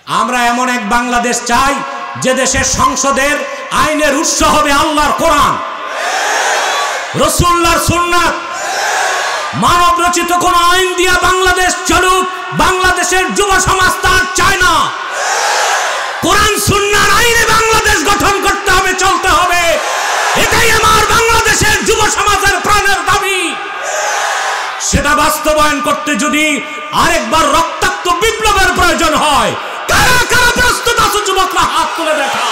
আমরা এমন এক বাংলাদেশ চাই যে দেশের সংসদের আইনের উৎস হবে আল্লাহর কোরআন, রাসূলুল্লাহর সুন্নাত। মানব রচিত কোন আইন দিয়া বাংলাদেশ চলুক, বাংলাদেশের যুব সমাজ তার চায় না। কোরআন সুন্নাহর আইনে বাংলাদেশ গঠন করতে হবে, চলতে হবে। এটাই আমার বাংলাদেশের যুব সমাজের প্রাণের দাবি। সেটা বাস্তবায়ন করতে যদি আরেকবার রক্তাক্ত বিপ্লবের প্রয়োজন হয়, কারা কারা প্রস্তুত আছে যুবকরা হাত তুলে দেখা।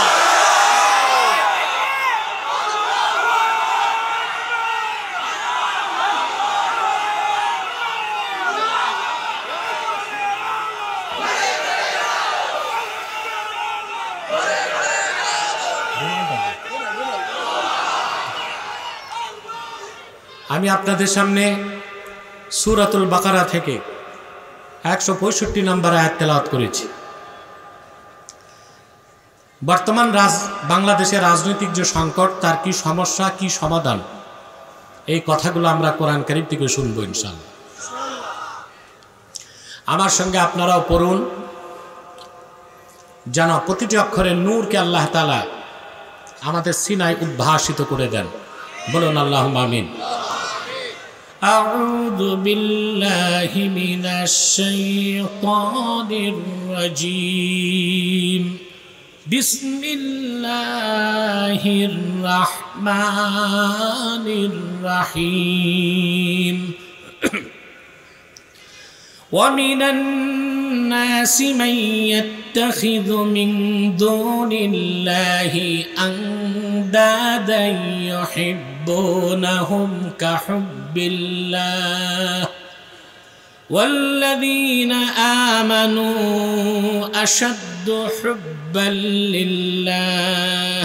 আমি আপনাদের সামনে সূরাতুল বাকারা থেকে 165 নম্বর আয়াত তেলাওয়াত করেছি। বর্তমান বাংলাদেশের রাজনৈতিক যে সংকট, তার কি সমস্যা, কি সমাধান, এই কথাগুলো আমরা কোরআন কারীম থেকে শুনবো ইনশাআল্লাহ। আমার সঙ্গে আপনারাও পড়ুন, যেন প্রতিটি অক্ষরের নূরকে আল্লাহ তাআলা আমাদের সিনায় উদ্ভাসিত করে দেন। বলুন আল্লাহুম্মা আমিন। أعوذ بالله من الشيطان الرجيم بسم الله الرحمن الرحيم ومن الناس من يتخذ من دون الله أندادا يحبونهم كحب الله والذين آمنوا أشد حبا لله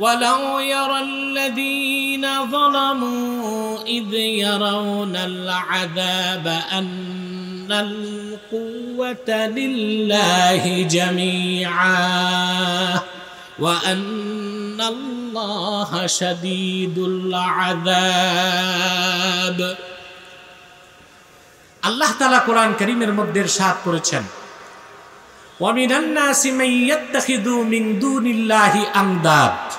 ولو يرى الذين ظلموا إذ يرون العذاب أن القوة لله جميعا وأن الله شديد العذاب। আল্লাহ তাআলা কোরআন কারীমের মধ্যে ইরশাদ করেছেন, وَمِنَ النَّاسِ مَن يَتَّخِذُ مِن دُونِ اللَّهِ أَندَادًا।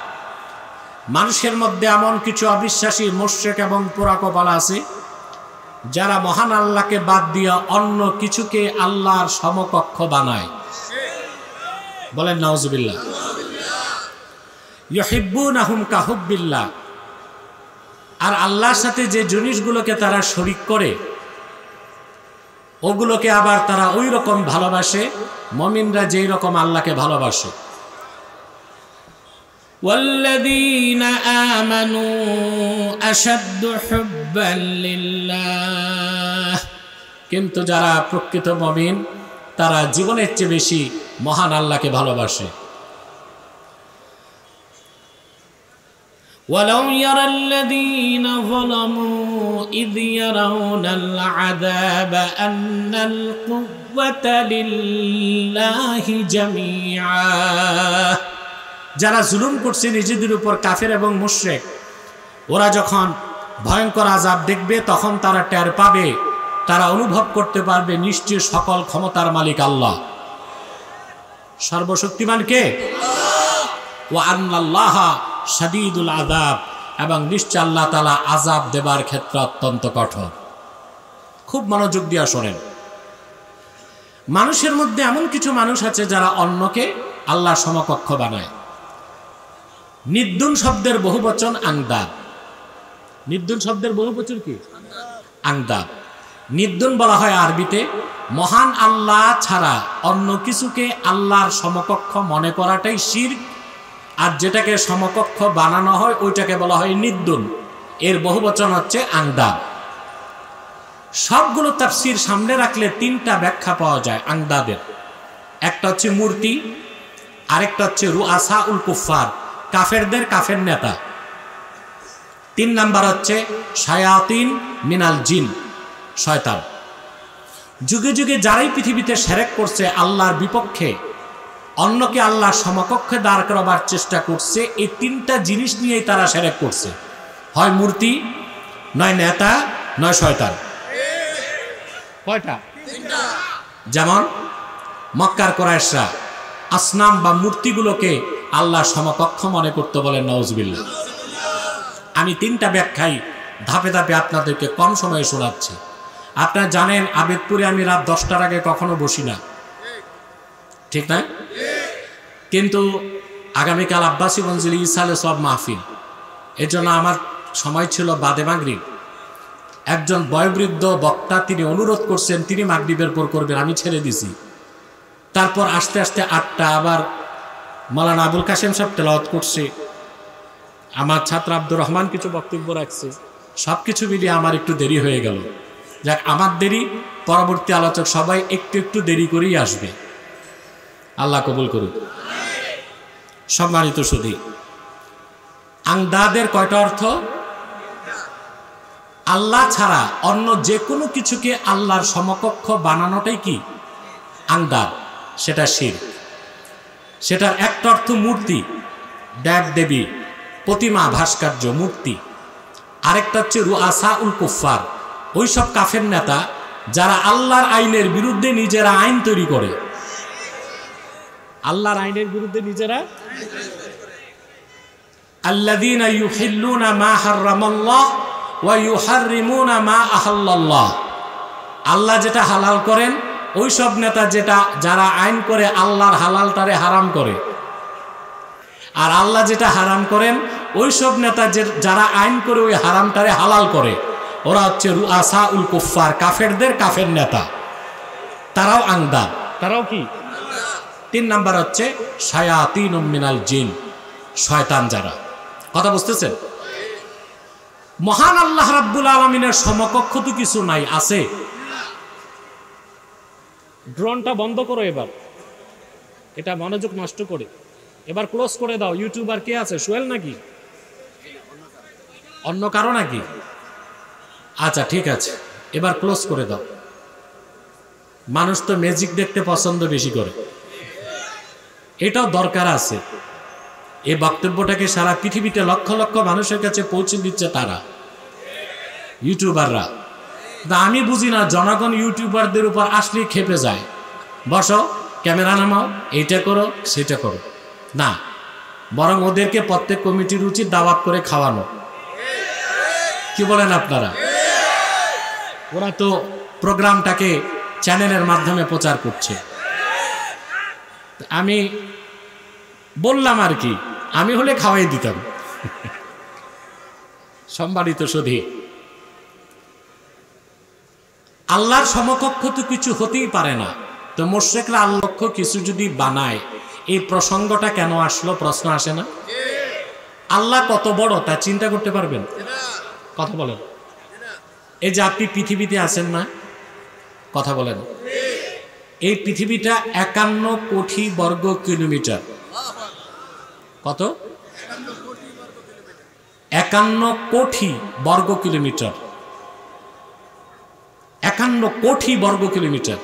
মানুষের মধ্যে এমন কিছু অবিশ্বাসী মুশরিক এবং পোড়াকপাল আছে যারা মহান আল্লাহকে বাদ দিয়ে অন্য কিছুকে আল্লাহর সমকক্ষ বানায়। বলেন নাউজুবিল্লাহ। ইউহিব্বুনাহুম কাহুব্বিল্লাহ। আর আল্লাহর সাথে যে জিনিসগুলোকে তারা শরীক করে, ওগুলোকে আবার তারা ওই রকম ভালোবাসে মুমিনরা যেই রকম আল্লাহকে ভালোবাসে। ওয়াল্লাযীনা আমানু আশাদ্দু হুব্বান লিল্লাহ। কিন্তু যারা প্রকৃত মুমিন তারা জীবনের চেয়ে বেশি মহান আল্লাহকে ভালোবাসে। ولو يرى الذين ظلموا إذ يرون العذاب أن القوة لله جميعا। যারা জুলুম করছে নিজেদের উপর, কাফের এবং মুশরিক, ওরা যখন ভয়ঙ্কর আযাব দেখবে তখন তারা টের পাবে, তারা অনুভব করতে পারবে নিশ্চয় সকল ক্ষমতার মালিক আল্লাহ, সর্বশক্তিমান কে? ওয়া আন্নাল্লাহা শাদীদুল আযাব। এবং নিশ্চয় আল্লাহ তাআলা আযাব দেবার ক্ষেত্রে অত্যন্ত কঠোর। খুব মনোযোগ দিয়ে শোনেন। মানুষের মধ্যে এমন কিছু মানুষ আছে যারা অন্যকে আল্লাহর সমকক্ষ বানায়। নিদ্দুন শব্দের বহুবচন আংদাব। নিদ্দুন শব্দের বহুবচন কি? আংদাব। নিদ্দুন বলা হয় আরবিতে মহান আল্লাহ ছাড়া অন্য কিছুকে আল্লাহর সমকক্ষ মনে করাটাই শিরক, আর যেটাকে সমকক্ষ বানানো হয় ওইটাকে বলা হয় নিদ্দুন। এর বহুবচন হচ্ছে আংদাব। সবগুলো তাফসীর সামনে রাখলে তিনটা ব্যাখ্যা পাওয়া যায় আংদাবের। একটা হচ্ছে মূর্তি, আরেকটা হচ্ছে রুআসা উল কুফার, কাফেরদের কাফের নেতা। 3 নাম্বার হচ্ছে শায়াতিন মিনাল জিন, শয়তান। যুগে যুগে যারাই পৃথিবীতে শিরক করছে, আল্লাহর বিপক্ষে অন্যকে আল্লাহর সমকক্ষে দাঁড় করাবার চেষ্টা করছে, এই তিনটা জিনিস নিয়েই তারা শিরক করছে। হয় মূর্তি, নয় নেতা, নয় শয়তান। কয়টা? যেমন মক্কার কুরাইশরা আসনাম বা মূর্তিগুলোকে আল্লাহর সমকক্ষ মনে করতে বলেন নাউজুবিল্লাহ। আমি 3টা ব্যাখ্যাই ধাপে ধাপে আপনাদেরকে কম সময়ে শোনাচ্ছি। আপনারা জানেন আবেদপুরে আমি রাত 10টার আগে কখনো বসি না, ঠিক না? কিন্তু আগামীকাল আব্বাসী মঞ্জিলে ইসালে সব মাহফিল, এর জন্য আমার সময় ছিল বাদে মাগরিব। একজন বয়োবৃদ্ধ বক্তা তিনি অনুরোধ করছেন তিনি মাগরিবের পর করবেন, আমি ছেড়ে দিছি। তারপর আস্তে আস্তে 8টা আবার মাওলানা আবুল কাশেম সাহেব তেলাওয়াত করছে, আমার ছাত্র আব্দুর রহমান কিছু বক্তব্য রাখছে, সব কিছু মিলিয়ে আমার একটু দেরি হয়ে গেল। যাক, আমার দেরি, পরবর্তী আলোচক সবাই একটু একটু দেরি করেই আসবে, আল্লাহ কবুল করুন। সম্মানিত সুধী, আংদাদের কয়টা অর্থ? আল্লাহ ছাড়া অন্য যে কোনো কিছুকে আল্লাহর সমকক্ষ বানানোটাই কি আংদাদ, সেটা শিরক। সেটার একটা অর্থ মূর্তি, দেব দেবী, প্রতিমা, ভাস্কর্য, মূর্তি। আরেকটা হচ্ছে রুআসা উল কুফার, ওই সব কাফের নেতা যারা আল্লাহর আইনের বিরুদ্ধে নিজেরা আইন তৈরি করে। আল্লাহর আইনের বিরুদ্ধে নিজেরা, আল্লাযীনা ইউহিল্লুনা মা হারামাল্লাহ ওয়া ইউহাররিমুনা মা আহাল্লাল্লাহ। আল্লাহ যেটা হালাল করেন, ওই সব নেতা যারা আইন করে আল্লাহর হালালটারে হারাম করে, আর আল্লাহ যেটা হারাম করেন ওই সব নেতা যারা আইন করে ওই হারামটারে হালাল করে, ওরা হচ্ছে রুআসা উল কুফার, কাফেরদের কাফের নেতা, তারাও আংদাদ, তারাও কি? 3 নাম্বার হচ্ছে শায়াতিনুম মিনাল জিন, শয়তান যারা। কথা বুঝতেছেন? মহান আল্লাহ রাব্বুল আলামিনের সমকক্ষ তো কিছু নাই, আছে? ড্রোনটা বন্ধ করো এবার, এটা মনোযোগ নষ্ট করে। এবার ক্লোজ করে দাও। ইউটিউবার কে আছে? সোহেল নাকি অন্য কারো নাকি? আচ্ছা ঠিক আছে, এবার ক্লোজ করে দাও। মানুষ তো ম্যাজিক দেখতে পছন্দ বেশি করে, এটাও দরকার আছে। এই বক্তব্যটাকে সারা পৃথিবীতে লক্ষ লক্ষ মানুষের কাছে পৌঁছে দিচ্ছে তারা, ইউটিউবাররা। আমি বুঝি না, জনগণ ইউটিউবারদের উপর আসলে খেপে যায়, বসো, ক্যামেরা নামাও, এইটা করো, সেটা করো না। বরং ওদেরকে প্রত্যেক কমিটির উচিত দাওয়াত করে খাওয়ানো। কি বলেন আপনারা? ওরা তো প্রোগ্রামটাকে চ্যানেলের মাধ্যমে প্রচার করছে। আমি বললাম আর কি, আমি হলে খাওয়াই দিতাম। সম্মানিত সুধী, আল্লাহর সমকক্ষ তো কিছু হতেই পারে না। তো মুশরিকরা আল্লাহর কিছু যদি বানায়, এই প্রসঙ্গটা কেন আসলো? প্রশ্ন আসে না? আল্লাহ কত বড় তা চিন্তা করতে পারবেন? কথা বলেন। এই যে আপনি পৃথিবীতে আছেন না, কথা বলেন, এই পৃথিবীটা 51 কোটি বর্গ কিলোমিটার। কত? 51 কোটি বর্গ কিলোমিটার। 51 কোটি বর্গ কিলোমিটার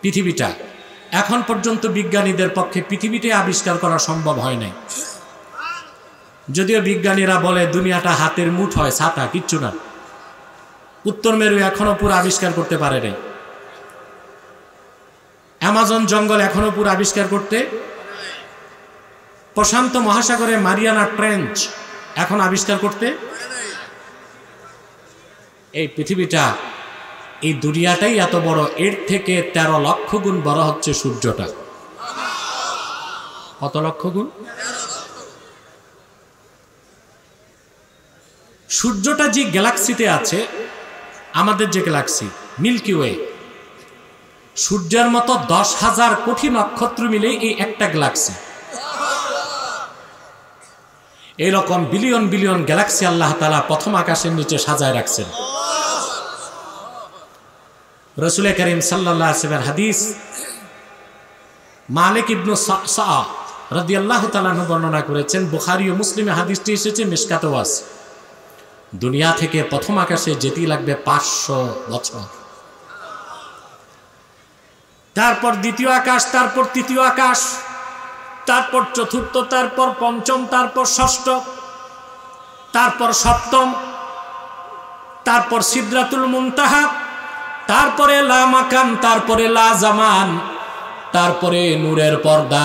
পৃথিবীটা। এখন পর্যন্ত বিজ্ঞানীদের পক্ষে পৃথিবীটাই আবিষ্কার করা সম্ভব হয় নাই। যদিও বিজ্ঞানীরা বলে দুনিয়াটা হাতের মুঠোয়, ছাতা, কিচ্ছু না। উত্তর মেরু এখনো পুরো আবিষ্কার করতে পারে নাই। অ্যামাজন জঙ্গল এখনো পুরো আবিষ্কার করতে, প্রশান্ত মহাসাগরে মারিয়ানা ট্রেঞ্চ এখন আবিষ্কার করতে। এই পৃথিবীটা, এই দুনিয়াটাই এত বড়, এর থেকে 13 লক্ষ গুণ বড় হচ্ছে সূর্যটা। কত লক্ষ গুণ? সূর্যটা যে গ্যালাক্সিতে আছে, আমাদের যে গ্যালাক্সি মিল্কি ওয়ে, সূর্যের মতো 10,000 কোটি নক্ষত্র মিলে এই একটা গ্যালাক্সি। এইরকম বিলিয়ন বিলিয়ন গ্যালাক্সি আল্লাহ তাআলা প্রথম আকাশের নিচে সাজায় রাখছেন। রাসূল করিম সাল্লাল্লাহু আলাইহি ওয়াসাল্লাম হাদিস, মালিক ইবনে সাআ রাদিয়াল্লাহু তাআলা বর্ণনা করেছেন, বুখারী ও মুসলিমে হাদিসটি এসেছে, মিশকাতেও আছে। দুনিয়া থেকে প্রথম আকাশে যেতেই লাগবে 500 বছর। তারপর দ্বিতীয় আকাশ, তারপর তৃতীয় আকাশ, তারপর চতুর্থ, তারপর পঞ্চম, তারপর ষষ্ঠ, তারপর সপ্তম, তারপর সিদরাতুল মুনতাহা, তারপরে লা মাকান, তারপরে লা জামান, তারপরে নূরের পর্দা,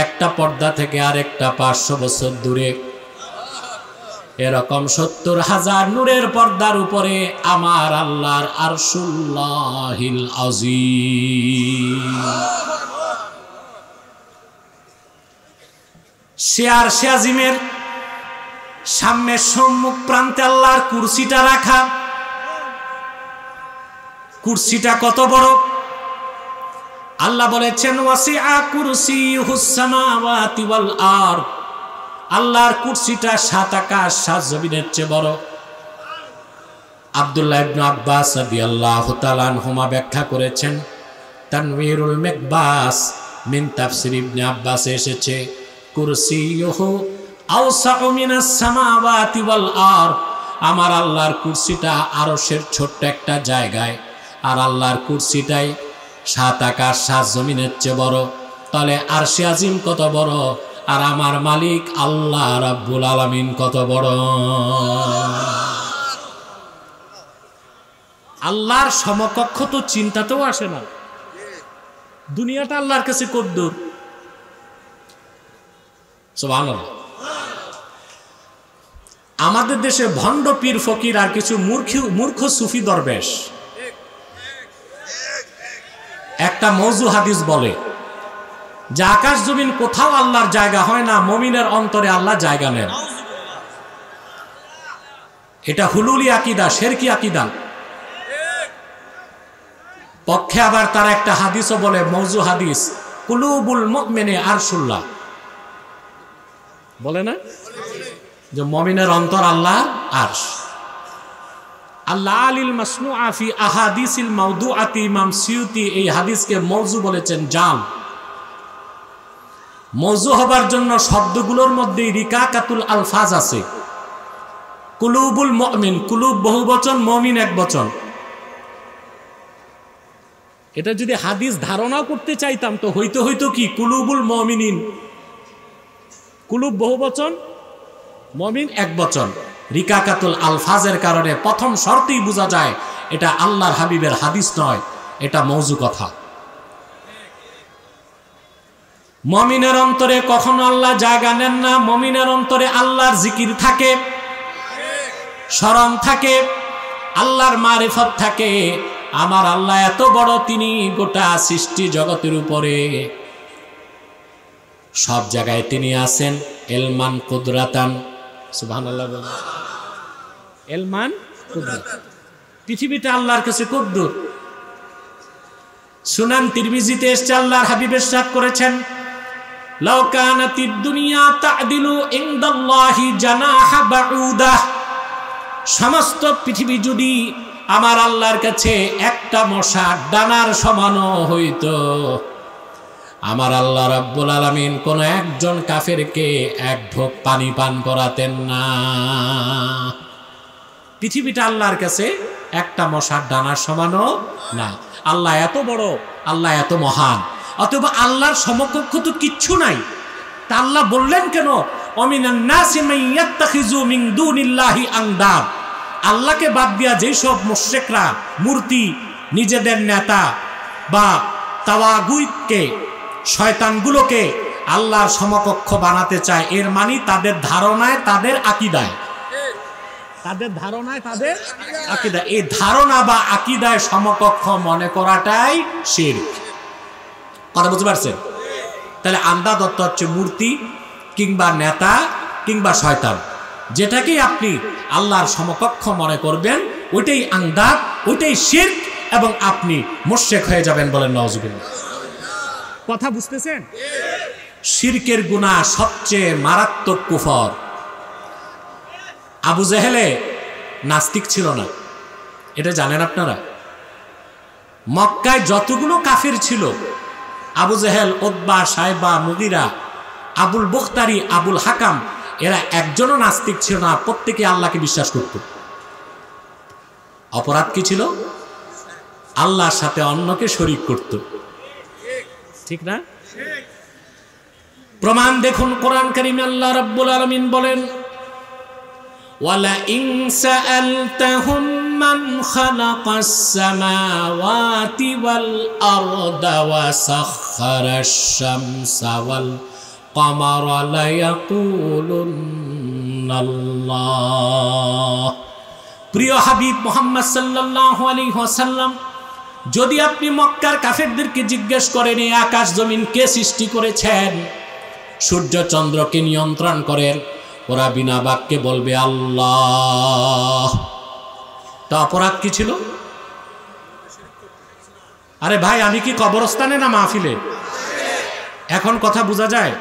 একটা পর্দা থেকে আরেকটা 500 বছর দূরে। এরকম 70,000 নূরের পর্দার উপরে আমার আল্লাহর আরশুল্লাহিল আযীম। সে আরশে আজিমের সামনে সম্মুখ প্রান্তে আল্লাহর কুরসিটা রাখা। কুরসিটা কত বড়! আল্লাহ বলেছেন ওয়াসিআ কুরসিয়ুহুস সামাওয়াতি ওয়াল আরদ। আল্লাহর কুরসিটা 7 আকাশ 7 জমিনের চেয়ে বড়। আব্দুল্লাহ ইবনে আব্বাস রাদিয়াল্লাহু তাআলা আনহুমা ব্যাখ্যা করেছেন, তানওয়ীরুল মিকবাস মিন তাফসীর ইবনে আব্বাস এসেছে কুরসিয়ুহু আওসাউ মিনাস সামাওয়াতি ওয়াল আরদ। আমার আল্লাহর কুরসিটা আরশের ছোট্ট একটা জায়গায়, আর আল্লাহর কুরসিটাই 7 আকাশ 7 জমিনের চেয়ে বড়। তাহলে আরশে আজিম কত বড়, আর আমার মালিক আল্লাহ রাব্বুল আলামিন কত বড়! আল্লাহর সমকক্ষ তো চিন্তাতেও আসে না। দুনিয়াটা আল্লাহর কাছে কদ্দুর। সুবহানাল্লাহ। আমাদের দেশে ভণ্ড পীর ফকির আর কিছু মূর্খ সুফি দরবেশ একটা মওযু হাদিস বলে যে আকাশ জমিন কোথাও আল্লাহর জায়গা হয় না, মুমিনের অন্তরে আল্লাহ জায়গা নেন। এটা হুলুলি আকীদা, শিরকি আকীদা। পক্ষে আবার তারা একটা হাদিসও বলে, মওযু হাদিস, কুলুবুল মুমিনি আরশুল্লাহ। বলে না যে মুমিনের অন্তর আল্লাহর আরশ। আল্লাহ আলিল মাসনুআ ফি আহাদিসিল মাওদুআতি। ইমাম সিয়ুতি এই হাদিসকে মওযু বলেছেন, জাল। মওযু হবার জন্য শব্দগুলোর মধ্যে রিকাকাতুল আলফাজ আছে। কুলুবুল মুমিন, কুলুব বহুবচন, মুমিন একবচন। এটা যদি হাদিস ধারণা করতে চাইতাম তো হইতো কি কুলুবুল মুমিনিন, কুলুব বহুবচন, মুমিন একবচন। রিকাকাতুল আলফাজের কারণে প্রথম শর্তেই বোঝা যায় এটা আল্লাহর হাবিবের হাদিস নয়, এটা মওযু কথা। মুমিনের অন্তরে কখনো আল্লাহ জায়গা নেন না। মুমিনের অন্তরে আল্লাহর জিকির থাকে, স্মরণ থাকে, আল্লাহর মারিফত থাকে। আমার আল্লাহ এত বড়, তিনি গোটা সৃষ্টি জগতের উপরে সব জায়গায় তিনি আছেন। এলমান কুদরাতান, সুবহানাল্লাহ বলেন। এলমান কুদরাত, পৃথিবীটা আল্লাহর কাছে কদ্দুর। সুনান তিরমিজিতে এসেছে, আল্লাহর হাবিব ইরশাদ করেছেন, লাউ কানাতিদ দুনিয়া তা'দিলু ইনদাল্লাহি জানাহা বাউদাহ। সমস্ত পৃথিবী যদি আমার আল্লাহর কাছে একটা মশার ডানার সমানও হইতো, আমার আল্লাহ রাব্বুল আলামিন কোন একজন কাফেরকে এক ঢোক পানি পান করাতেন না। পৃথিবীটা আল্লাহর কাছে একটা মশার ডানার সমানও না। আল্লাহ এত বড়, আল্লাহ এত মহান, অথবা আল্লাহর সমকক্ষ তো কিচ্ছু নাই। তা আল্লাহ বললেন কেন অমিনান নাসি মান ইয়াত্তাখিযু মিন দুনিল্লাহি আনদাদ। আল্লাহকে বাদ দিয়া যেসব মুশরিকরা মূর্তি, নিজেদের নেতা বা তাওয়াগুতকে, শয়তানগুলোকে আল্লাহর সমকক্ষ বানাতে চায়, এর মানে তাদের ধারণায়, তাদের আকীদায়, এই ধারণা বা আকীদায় সমকক্ষ মনে করাটাই শিরক। কথা বুঝতে পারছেন? তাহলে আন্দাদ অর্থ হচ্ছে মূর্তি কিংবা নেতা কিংবা শয়তান, যেটাকে আপনি আল্লাহর সমকক্ষ মনে করবেন ওইটাই আন্দাদ, ওইটাই শিরক, এবং আপনি মুশরিক হয়ে যাবেন। বলেন নাউজুবিল্লাহ। কথা বুঝতেছেন? শিরকের গুনাহ সবচেয়ে মারাত্মক কুফর। আবু জেহেলে নাস্তিক ছিল না, এটা জানেন আপনারা? মক্কায় যতগুলো কাফির ছিল, আবু জেহেল, উতবা, সাইবা, মুগিরা, আবুল বুখতারি, আবুল হাকাম, এরা একজনও নাস্তিক ছিল না। প্রত্যেকে আল্লাহকে বিশ্বাস করত। অপরাধ কি ছিল? আল্লাহর সাথে অন্যকে শরীক করত। ঠিক না? প্রমাণ দেখুন কোরআন কারীমে আল্লাহ রাব্বুল আলামিন বলেন, ওয়ালা ইন সাআলতাহুম أَمَّنْ خَلَقَ السَّمَاوَاتِ وَالْأَرْضَ وَسَخَّرَ الشَّمْسَ وَالْقَمَرَ لَيَقُولُنَّ اللَّهُ। প্রিয় হাবিব মুহাম্মদ সাল্লাল্লাহু আলাইহি ওয়াসাল্লাম, যদি আপনি মক্কার কাফেরদেরকে জিজ্ঞেস করেন এই আকাশ জমিন কে সৃষ্টি করেছেন, সূর্য চন্দ্রকে নিয়ন্ত্রণ করেন, ওরা বিনা বাক্যে বলবে আল্লাহ। তা অপরাধ কি ছিল? আরে ভাই, আমি কি কবরস্থানে না মাহফিলে? এখন কথা বোঝা যায়?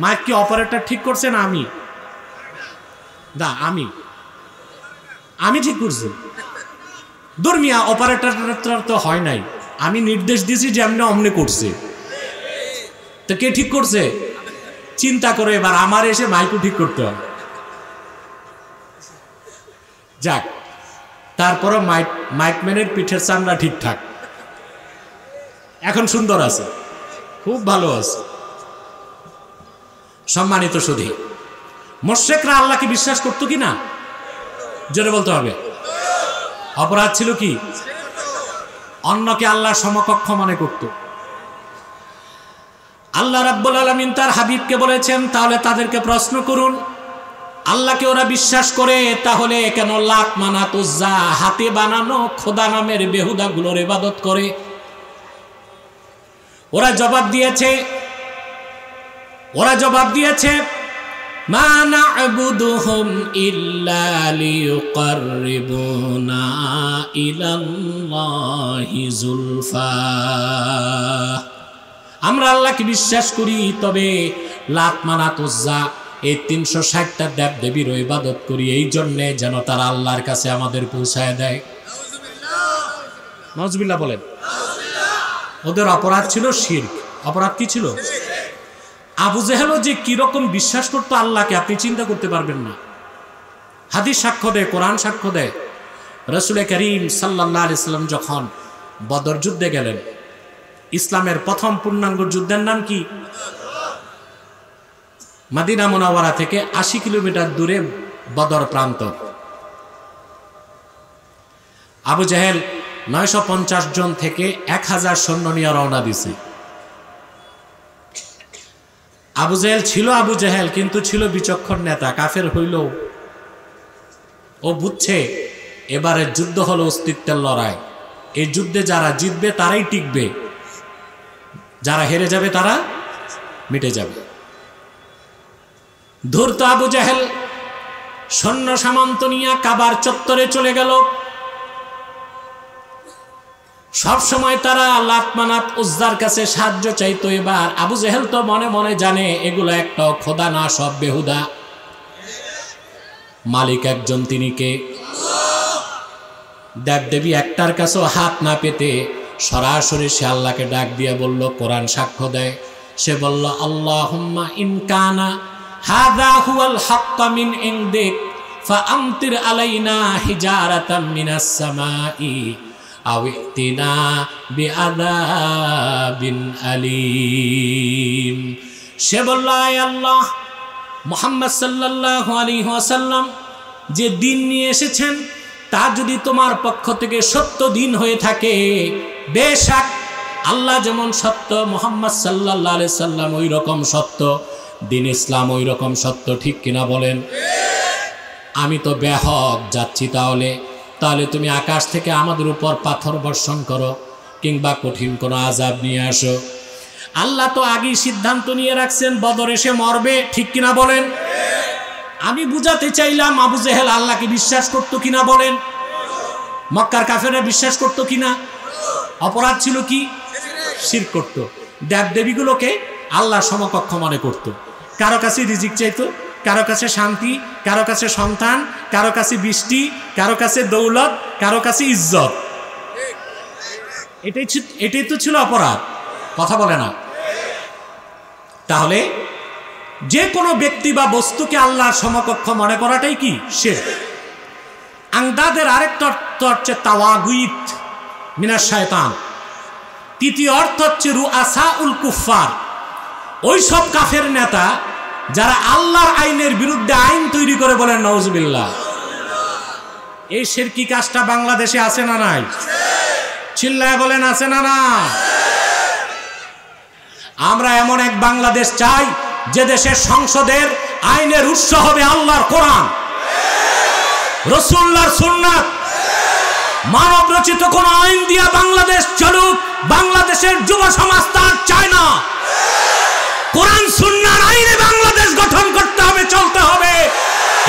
মাইক কি অপারেটর ঠিক করছে না আমি? না, আমি ঠিক করছি। দুর্মিয়া অপারেটর তো হয় নাই, আমি নির্দেশ দিয়েছি যে এমনি অমনি করছে। তো কে ঠিক করছে? চিন্তা করে এবার আমার এসে মাইকও ঠিক করতে হবে। যাক, তারপরও মাইকম্যানের পিঠের চামড়া ঠিকঠাক, এখন সুন্দর আছে, খুব ভালো আছে। সম্মানিত সুধী, মুশরিকরা আল্লাহকে বিশ্বাস করতো কি না? জোরে বলতে হবে। অপরাধ ছিল কি? অন্যকে আল্লাহর সমকক্ষ মনে করত। আল্লাহ রাব্বুল আলামিন তার হাবিবকে বলেছেন, তাহলে তাদেরকে প্রশ্ন করুন, আল্লাহকে ওরা বিশ্বাস করে, তাহলে কেন লাত, মানাত, উজ্জা, হাতে বানানো খোদা নামের বেহুদাগুলোর ইবাদত করে? ওরা জবাব দিয়েছে মা না'বুদুহুম ইল্লা লিয়ুকাররিবুনা ইলাল্লাহি যুলফা। আমরা আল্লাহকে বিশ্বাস করি, তবে লাত, মানাত, উজ্জা এই 360টা দেব দেবীর ইবাদত করি এই জন্যে যেন তারা আল্লাহর কাছে আমাদের পৌঁছায় দেয়। নাউজুবিল্লাহ বলেন। ওদের অপরাধ ছিল শিরক। অপরাধ কি ছিল? আবু জেহেলও যে কিরকম বিশ্বাস করতো আল্লাহকে আপনি চিন্তা করতে পারবেন না। হাদিস সাক্ষ্য দেয়, কোরআন সাক্ষ্য দেয়, রাসূল করিম সাল্লাল্লাহু আলাইহি সাল্লাম যখন বদর যুদ্ধে গেলেন, ইসলামের প্রথম পূর্ণাঙ্গ যুদ্ধের নাম কি? মদিনা মুনাওয়ারা থেকে 80 কিলোমিটার দূরে বদর প্রান্তর। আবু জেহেল 950 জন থেকে 1000 সৈন্য নিয়ে রওনা দিছে। আবু জেহেল ছিল আবু জেহেল, কিন্তু ছিল বিচক্ষণ নেতা। কাফের হইলেও ও বুঝছে এবারের যুদ্ধ হলো অস্তিত্বের লড়াই। এই যুদ্ধে যারা জিতবে তারাই টিকবে, যারা হেরে যাবে তারা মিটে যাবে। ধূর্ত আবু জেহেল সৈন্য সামন্ত নিয়ে কাবার চত্বরে চলে গেল। সব সময় তারা লাত, মানাত, উজ্জার কাছে সাহায্য চাইতো। এবার আবু জেহেল তো মনে মনে জানে এগুলো একটা খোদা না, সব বেহুদা। মালিক একজন, তিনি কে? দেবদেবী একটার কাছেও হাত না পেতে সরাসরি সে আল্লাহকে ডাক দিয়ে বলল, কোরআন সাক্ষ্য দেয়, সে বলল আল্লাহুম্মা ইন কানা হাযা হুয়াল হাক্কা মিন ইনদিক ফাআমতির আলাইনা হিজারাতাম মিনাস সামাই আও ইতিনা বিআযাবিন আলীম। সে বলল, আয় আল্লাহ, মুহাম্মদ সাল্লাল্লাহু আলাইহি ওয়াসাল্লাম যে দিন নিয়ে এসেছেন তা যদি তোমার পক্ষ থেকে সত্য দিন হয়ে থাকে, বেশক আল্লাহ যেমন সত্য, মুহাম্মদ সাল্লাল্লাহু আলাইহি সাল্লাম ওই রকম সত্য, দিন ইসলাম ওই রকম সত্য, ঠিক কিনা বলেন? আমি তো বেহক যাচ্ছি, তাহলে তুমি আকাশ থেকে আমাদের উপর পাথর বর্ষণ করো কিংবা কঠিন কোনো আযাব নিয়ে আসো। আল্লাহ তো আগেই সিদ্ধান্ত নিয়ে রাখছেন বদরে সে মরবে, ঠিক কিনা বলেন? আমি বুঝাতে চাইলাম আবু জেহেল আল্লাহকে বিশ্বাস করতো কিনা বলেন? মক্কার কাফেররা বিশ্বাস করতো কিনা? অপরাধ ছিল কি? শিরক করতো। দেবদেবীগুলোকে আল্লাহ সমকক্ষ মনে করত। কারো কাছে রিজিক চাইতো, কারো কাছে শান্তি, কারো কাছে সন্তান, কারো কাছে বৃষ্টি, কারো কাছে দৌলত, কারো কাছে ইজ্জত। এটাই তো ছিল অপরাধ। কথা বলে না? তাহলে যে কোনো ব্যক্তি বা বস্তুকে আল্লাহর সমকক্ষ মনে করাটাই কি? শিরক। আন্দাদের আরেকটা অর্থ হচ্ছে তাওয়াগুত মিনাশ শয়তান। তৃতীয় অর্থ হচ্ছে রুআসাউল কুফফার, ওই সব কাফের নেতা যারা আল্লাহর আইনের বিরুদ্ধে আইন তৈরি করে, বলেন নাউজুবিল্লাহ। এই শিরকি কাজটা বাংলাদেশে আছে না নাই? চিল্লায় বলেন আছে না না? আমরা এমন এক বাংলাদেশ চাই যে দেশের সংসদের আইনের উৎস হবে আল্লাহর কোরআন, রাসূলুল্লাহর সুন্নাত। মানব রচিত কোন আইন দিয়া বাংলাদেশ চলুক, বাংলাদেশের যুব সমাজ তার চায় না। কোরআন সুন্নাহর আইনে বাংলাদেশ গঠন করতে হবে, চলতে হবে।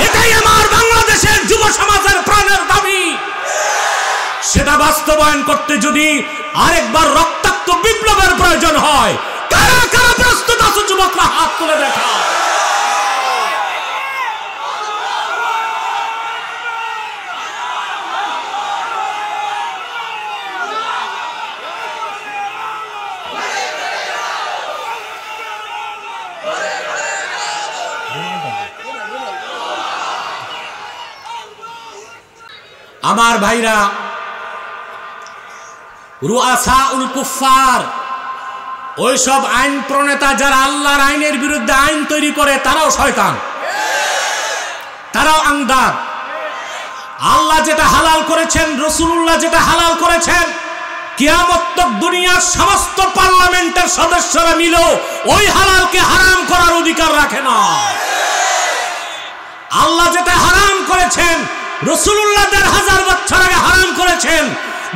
এটাই আমার বাংলাদেশের যুব সমাজের প্রাণের দাবি। সেটা বাস্তবায়ন করতে যদি আরেকবার রক্তাক্ত বিপ্লবের প্রয়োজন হয়, কারা কারা প্রস্তুত আছো যুবকরা হাত তুলে দেখা। আমার ভাইরা, রুআসাউল কুফফার, ওই সব আইন প্রণেতা যারা আল্লাহর আইনের বিরুদ্ধে আইন তৈরি করে, তারাও শয়তান, তারাও আংদার। আল্লাহ যেটা হালাল করেছেন, রাসূলুল্লাহ যেটা হালাল করেছেন, কিয়ামত তক দুনিয়ার সমস্ত পার্লামেন্টের সদস্যরা মিলেও ওই হালালকে হারাম করার অধিকার রাখে না। আল্লাহ যেটা হারাম করেছেন, রাসূলুল্লাহ ১৫০০ বছর আগে হারাম করেছেন,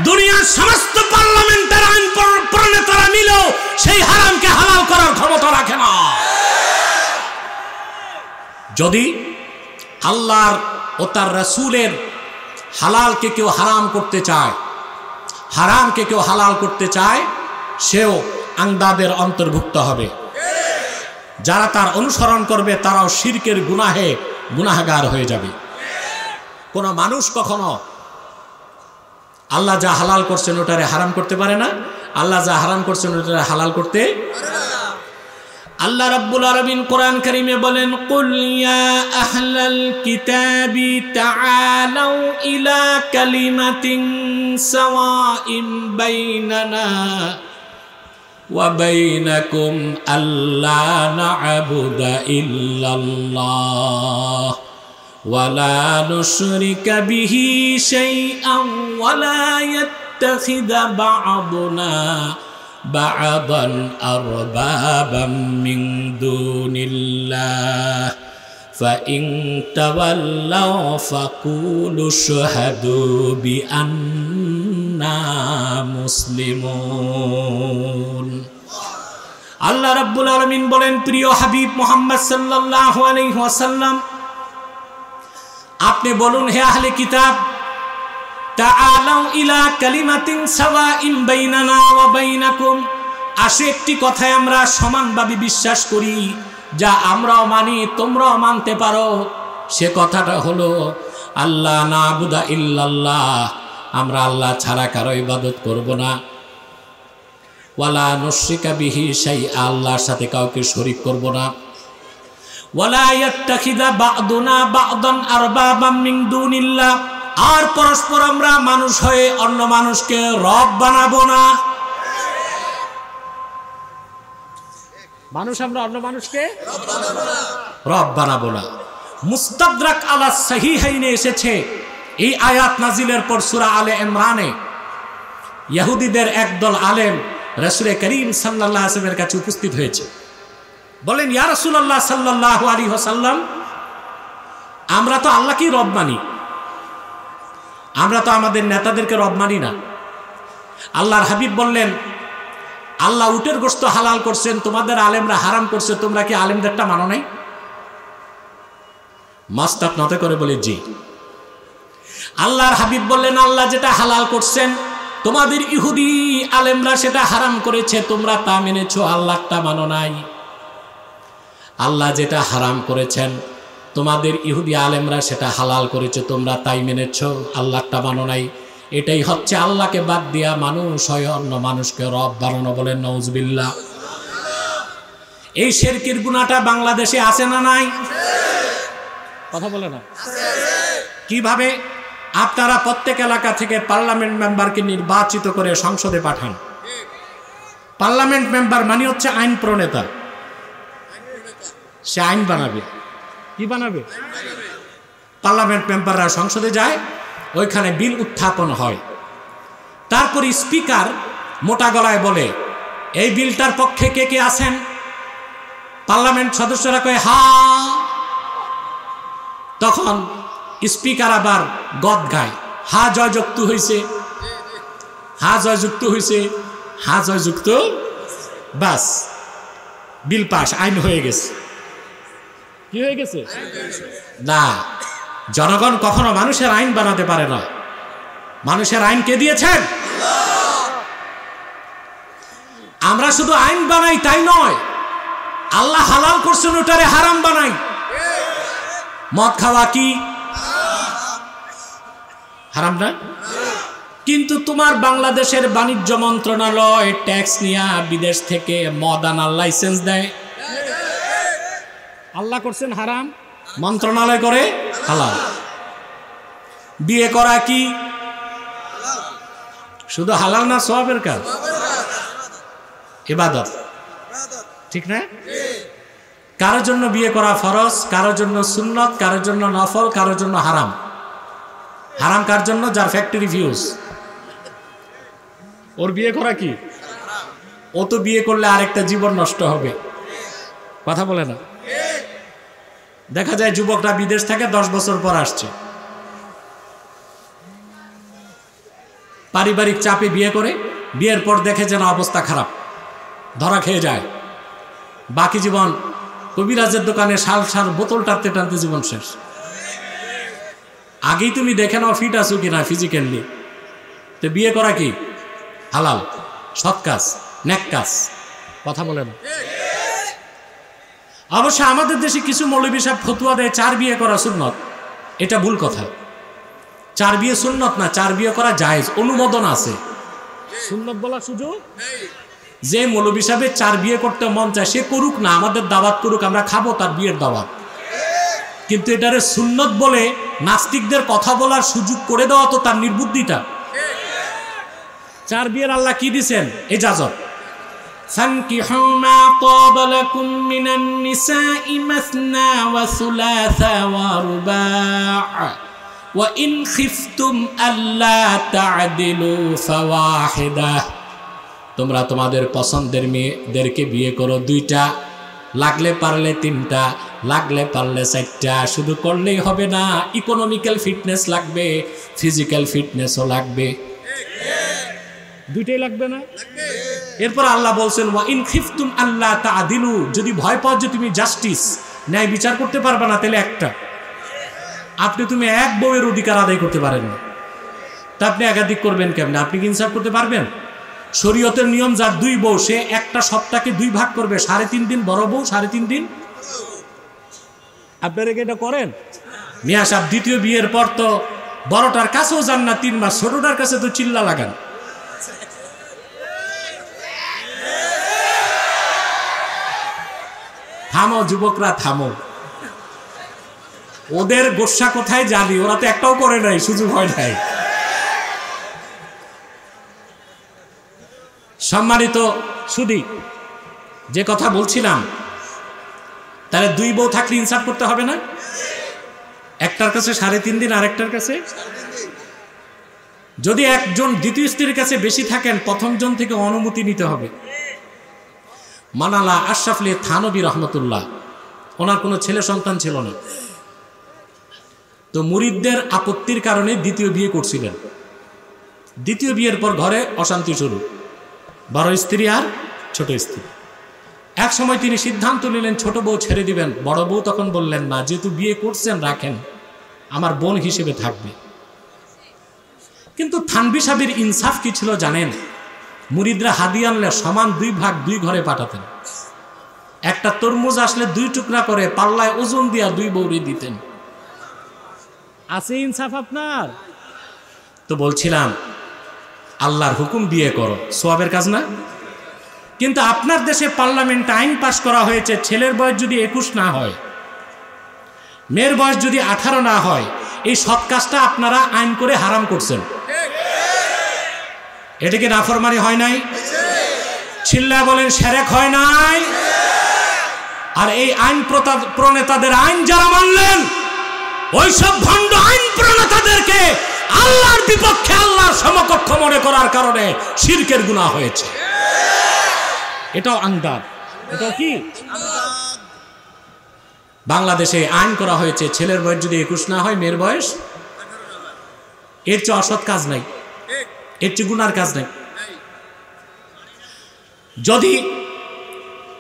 দুনিয়ার সমস্ত পার্লামেন্টের আইন প্রণেতারা মিলেও সেই হারামকে হালাল করার ক্ষমতা রাখে না। যদি আল্লাহর ও তার রাসূলের হালালকে কেউ হারাম করতে চায়, হারামকে কেউ হালাল করতে চায়, সেও আংদাদের অন্তর্ভুক্ত হবে। যারা তার অনুসরণ করবে তারাও শিরকের গুনাহগার হয়ে যাবে। কোন মানুষ কখনো আল্লাহ যা হালাল করছেন ওটারে হারাম করতে পারে না, আল্লাহ যা হারাম করছেন ওটারে হালাল করতে পারে না। আল্লাহ রাব্বুল আলামিন কোরআন কারীমে বলেন, কুল ইয়া আহলাল কিতাবি তাআলাউ ইলা কালিমাতিন সাওয়াইন বাইনানা ওয়া বাইনাকুম আল্লা না'বুদা ইল্লাল্লাহ ওয়ালা নুশরিকা বিহি শাইআন ওয়ালা ইয়াত্তাখিযা বা'দুনা বা'দান আরবাবাম মিন দুনিল্লাহ ফাইন তাওয়াল্লাউ ফাকুলু শাহাদু বিআন্না মুসলিমুন। আল্লাহ রাব্বুল আলামিন বলেন, প্রিয় হাবিব মুহাম্মদ সাল্লাল্লাহু আলাইহি ওয়াসাল্লাম, আপনি বলুন, হে আহলে কিতাব, তাআলাউ ইলা কালিমাতিন সাওয়াইন বাইনানা ওয়া বাইনাকুম, আসে একটি কথায় আমরা সমানভাবে বিশ্বাস করি, যা আমরাও মানি তোমরাও মানতে পারো। সে কথাটা হলো আল্লাহ না'বুদা ইল্লাল্লাহ, আমরা আল্লাহ ছাড়া কারো ইবাদত করব না। ওয়ালা নুশরিকা বিহি শাইআ, আল্লাহর সাথে কাউকে শরীক করব না। ওয়ালা ইয়াত্তাখিযা বা'দুনা বা'দান আরবাবাম মিন দুনিল্লাহ, আর পরস্পর আমরা মানুষ হয়ে অন্য মানুষকে রব বানাবো না। মানুষ আমরা অন্য মানুষকে রব বানাবো না। মুস্তাদরাক আলা সহিহাইনে এসেছে, এই আয়াত নাজিলের পর সূরা আলে ইমরানে ইহুদিদের একদল আলেম রাসূল করিম সাল্লাল্লাহু আলাইহি ওয়াসাল্লামের কাছে উপস্থিত হয়েছে। বলেন, ইয়া রাসূলুল্লাহ সাল্লাল্লাহু আলাইহি ওয়াসাল্লাম, আমরা তো আল্লাহকেই রব মানি, আমরা তো আমাদের নেতাদেরকে রব মানি না। আল্লাহর হাবিব বললেন, আল্লাহ উটের গোশত হালাল করছেন, তোমাদের আলেমরা হারাম করছে, তোমরা কি আলেমদেরটা মানো নাই? মাস্তাব নত করে বলে, জি। আল্লাহর হাবিব বললেন, আল্লাহ যেটা হালাল করছেন, তোমাদের ইহুদি আলেমরা সেটা হারাম করেছে, তোমরা তা মেনেছো, আল্লাহটা মানো নাই। আল্লাহ যেটা হারাম করেছেন, তোমাদের ইহুদি আলেমরা সেটা হালাল করেছে, তোমরা তাই মেনেছো, আল্লাহটা মানো নাই। এটাই হচ্ছে আল্লাহকে বাদ দিয়া মানুষ হয় অন্য মানুষকে রব বানানো। বলেন নাউজুবিল্লাহ। এই শিরকের গুনাহটা বাংলাদেশে আছে না নাই? কথা বলে না। কিভাবে? আপনারা প্রত্যেক এলাকা থেকে পার্লামেন্ট মেম্বারকে নির্বাচিত করে সংসদে পাঠান। পার্লামেন্ট মেম্বার মানে হচ্ছে আইন প্রণেতা, সে আইন বানাবে। কি বানাবে? পার্লামেন্ট মেম্বাররা সংসদে যায়, ওইখানে বিল উত্থাপন হয়। তারপর স্পিকার মোটা গলায় বলে, এই বিলটার পক্ষে কে কে আছেন? পার্লামেন্ট সদস্যরা কয় হা। তখন স্পিকার আবার গদ গায়, হা জয়যুক্ত হয়েছে, হা জয়যুক্ত হয়েছে, হা জয়যুক্ত, বাস বিল পাস, আইন হয়ে গেছে। কি হয়ে গেছে? না, জনগণ কখনো মানুষের আইন বানাতে পারে না। মানুষের আইন কে দিয়েছেন? আমরা শুধু আইন বানাই তাই নয়, আল্লাহ হালাল করছেন ওটারে হারাম বানাই। মদ খাওয়া কি হারাম না? কিন্তু তোমার বাংলাদেশের বাণিজ্য মন্ত্রণালয় ট্যাক্স নিয়ে বিদেশ থেকে মদ আনার লাইসেন্স দেয়। আল্লাহ করছেন হারাম, মন্ত্রণালয় করে হালাল। বিয়ে করা কি শুধু হালাল না, সওয়াবের কাজ, ইবাদত, ঠিক না? কারোর জন্য বিয়ে করা ফরজ, কারোর জন্য সুন্নত, কারোর জন্য নফল, কারোর জন্য হারাম। হারাম কার জন্য? যার ফ্যাক্টরি ফিউজ, ওর বিয়ে করা কি? ও তো বিয়ে করলে আরেকটা জীবন নষ্ট হবে। কথা বলে না? দেখা যায় যুবকরা বিদেশ থেকে 10 বছর পর আসছে, পারিবারিক চাপে বিয়ে করে, বিয়ের পর দেখে যেন অবস্থা খারাপ, ধরা খেয়ে যায়, বাকি জীবন কবিরাজের দোকানে শাল শাল বোতল টানতে টানতে জীবন শেষ। আগেই তুমি দেখে নাও ফিট আছো কিনা ফিজিক্যালি। তো বিয়ে করা কি হালাল, সৎ কাজ, নেক কাজ। কথা বলে না? অবশ্য আমাদের দেশে কিছু মৌলবী সাহেব ফতুয়া দেয় 4 বিয়ে করা সুন্নত। এটা ভুল কথা। 4 বিয়ে সুন্নত না, 4 বিয়ে করা জায়েজ, অনুমোদন আছে। সুন্নত বলার সুযোগ যে মৌলবী সাহেবের 4 বিয়ে করতে মন চায় সে করুক না, আমাদের দাওয়াত করুক, আমরা খাবো তার বিয়ের দাওয়াত। কিন্তু এটারে সুন্নত বলে নাস্তিকদের কথা বলার সুযোগ করে দেওয়া তো তার নির্বুদ্ধিতা। 4 বিয়ের আল্লাহ কি দিছেন? ইজাজত। ফানকিহু মা তাবা লাকুম মিনান নিসাই মাসনা ওয়া সুলাসা ওয়া রুবা' ওয়া ইন খিফতুম আল্লা তা'দিলু ফাওয়াহিদা। তোমরা তোমাদের পছন্দের মেয়েদেরকে বিয়ে করো 2টা, লাগলে পারলে 3টা, লাগলে পারলে 4টা। শুধু করলেই হবে না, ইকোনমিক্যাল ফিটনেস লাগবে, ফিজিক্যাল ফিটনেসও লাগবে। 2টাই লাগবে না? এরপর আল্লাহ বলছেন ওয়া ইন খিফতুম আল্লা তা'দিলু, যদি ভয় পাও যে তুমি জাস্টিস, ন্যায় বিচার করতে পারবে না, তাহলে একটা। তুমি এক বউয়ের অধিকার আদায় করতে পারেন না, তা আপনি একাধিক করবেন কেমনে? আপনি কি ইনসাফ করতে পারবেন? শরীয়তের নিয়ম যার 2 বউ সে একটা সপ্তাহকে 2 ভাগ করবে, 3.5 দিন বড় বউ, 3.5 দিন। আপনারা কি এটা করেন? মিয়া সাহেব 2য় বিয়ের পর তো বড়টার কাছেও যান না 3 মাস, ছোটটার কাছে তো চিল্লা লাগান। থামো যুবকরা, থামো। ওদের গোসা কোথায় জানি, ওরা তো একটাও করে নাই, সুযোগ হয় নাই। সম্মানিত সুধী, যে কথা বলছিলাম, তাহলে 2 বউ থাকলে ইনসাফ করতে হবে না? একটার কাছে 3.5 দিন, আরেকটার কাছে। যদি একজন দ্বিতীয় স্ত্রীর কাছে বেশি থাকেন, প্রথম জন থেকে অনুমতি নিতে হবে। মানালা আশরাফ আলী থানবী রহমতুল্লাহ, ওনার কোনো ছেলে সন্তান ছিল না, তো মুরিদদের আপত্তির কারণে 2য় বিয়ে করছিলেন। 2য় বিয়ের পর ঘরে অশান্তি শুরু, বড় স্ত্রী আর ছোট স্ত্রী। এক সময় তিনি সিদ্ধান্ত নিলেন ছোট বউ ছেড়ে দিবেন। বড় বউ তখন বললেন না, যেহেতু বিয়ে করছেন রাখেন, আমার বোন হিসেবে থাকবে। কিন্তু থানবী সাহেবের ইনসাফ কি ছিল জানেন? মুরিদরা হাদিয়া আনলে সমান 2 ভাগ 2 ঘরে পাঠাতেন। একটা তরমুজ আসলে 2 টুকরা করে পাল্লায় ওজন দিয়া 2 বউরে দিতেন। আছে ইনসাফ আপনার? তো বলছিলাম আল্লাহর হুকুম বিয়ে করো, সওয়াবের কাজ না? কিন্তু আপনার দেশে পার্লামেন্টে আইন পাশ করা হয়েছে, ছেলের বয়স যদি 21 না হয়, মেয়ের বয়স যদি 18 না হয়, এই সৎ কাজটা আপনারা আইন করে হারাম করছেন। এটা কি নাফরমানি হয় নাই? চিল্লায় বলেন শিরক হয় নাই? আর এই আইন প্রণেতাদের আইন যারা মানলেন, ওই সব ভণ্ড আইন প্রণেতাদেরকে আল্লাহর বিপক্ষে আল্লাহর সমকক্ষ মনে করার কারণে শিরকের গুনাহ হয়েছে। এটাও আন্দাজ। এটা কি বাংলাদেশে আইন করা হয়েছে, ছেলের বয়স যদি 21 না হয়, মেয়ের বয়স, এর চেয়ে অসৎ কাজ নাই, এর চেয়ে গুনার কাজ নাই। যদি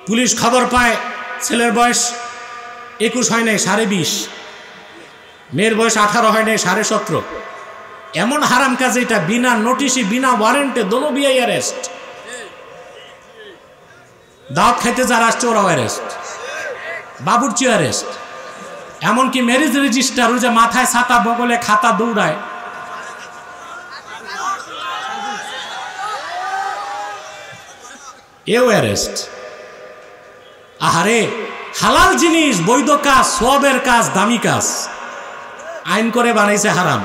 পুলিশ খবর পায় ছেলের বয়স 21 হয় নাই, 20.5, মেয়ের বয়স 18 হয় নাই, 17.5, এমন হারাম কাজ এটা, বিনা নোটিশে বিনা ওয়ারেন্টে দলবিয়াই অ্যারেস্ট। দাওয়াত খাইতে যারা আসছে ওরাও অ্যারেস্ট, বাবুর্চি অ্যারেস্ট, এমনকি ম্যারেজ রেজিস্টার, ওই যে মাথায় ছাতা বগলে খাতা দৌড়ায়, এও অ্যারেস্ট। আহারে, হালাল জিনিস, বৈধ কাজ, সওয়াবের কাজ, দামি কাজ আইন করে বানাইছে হারাম।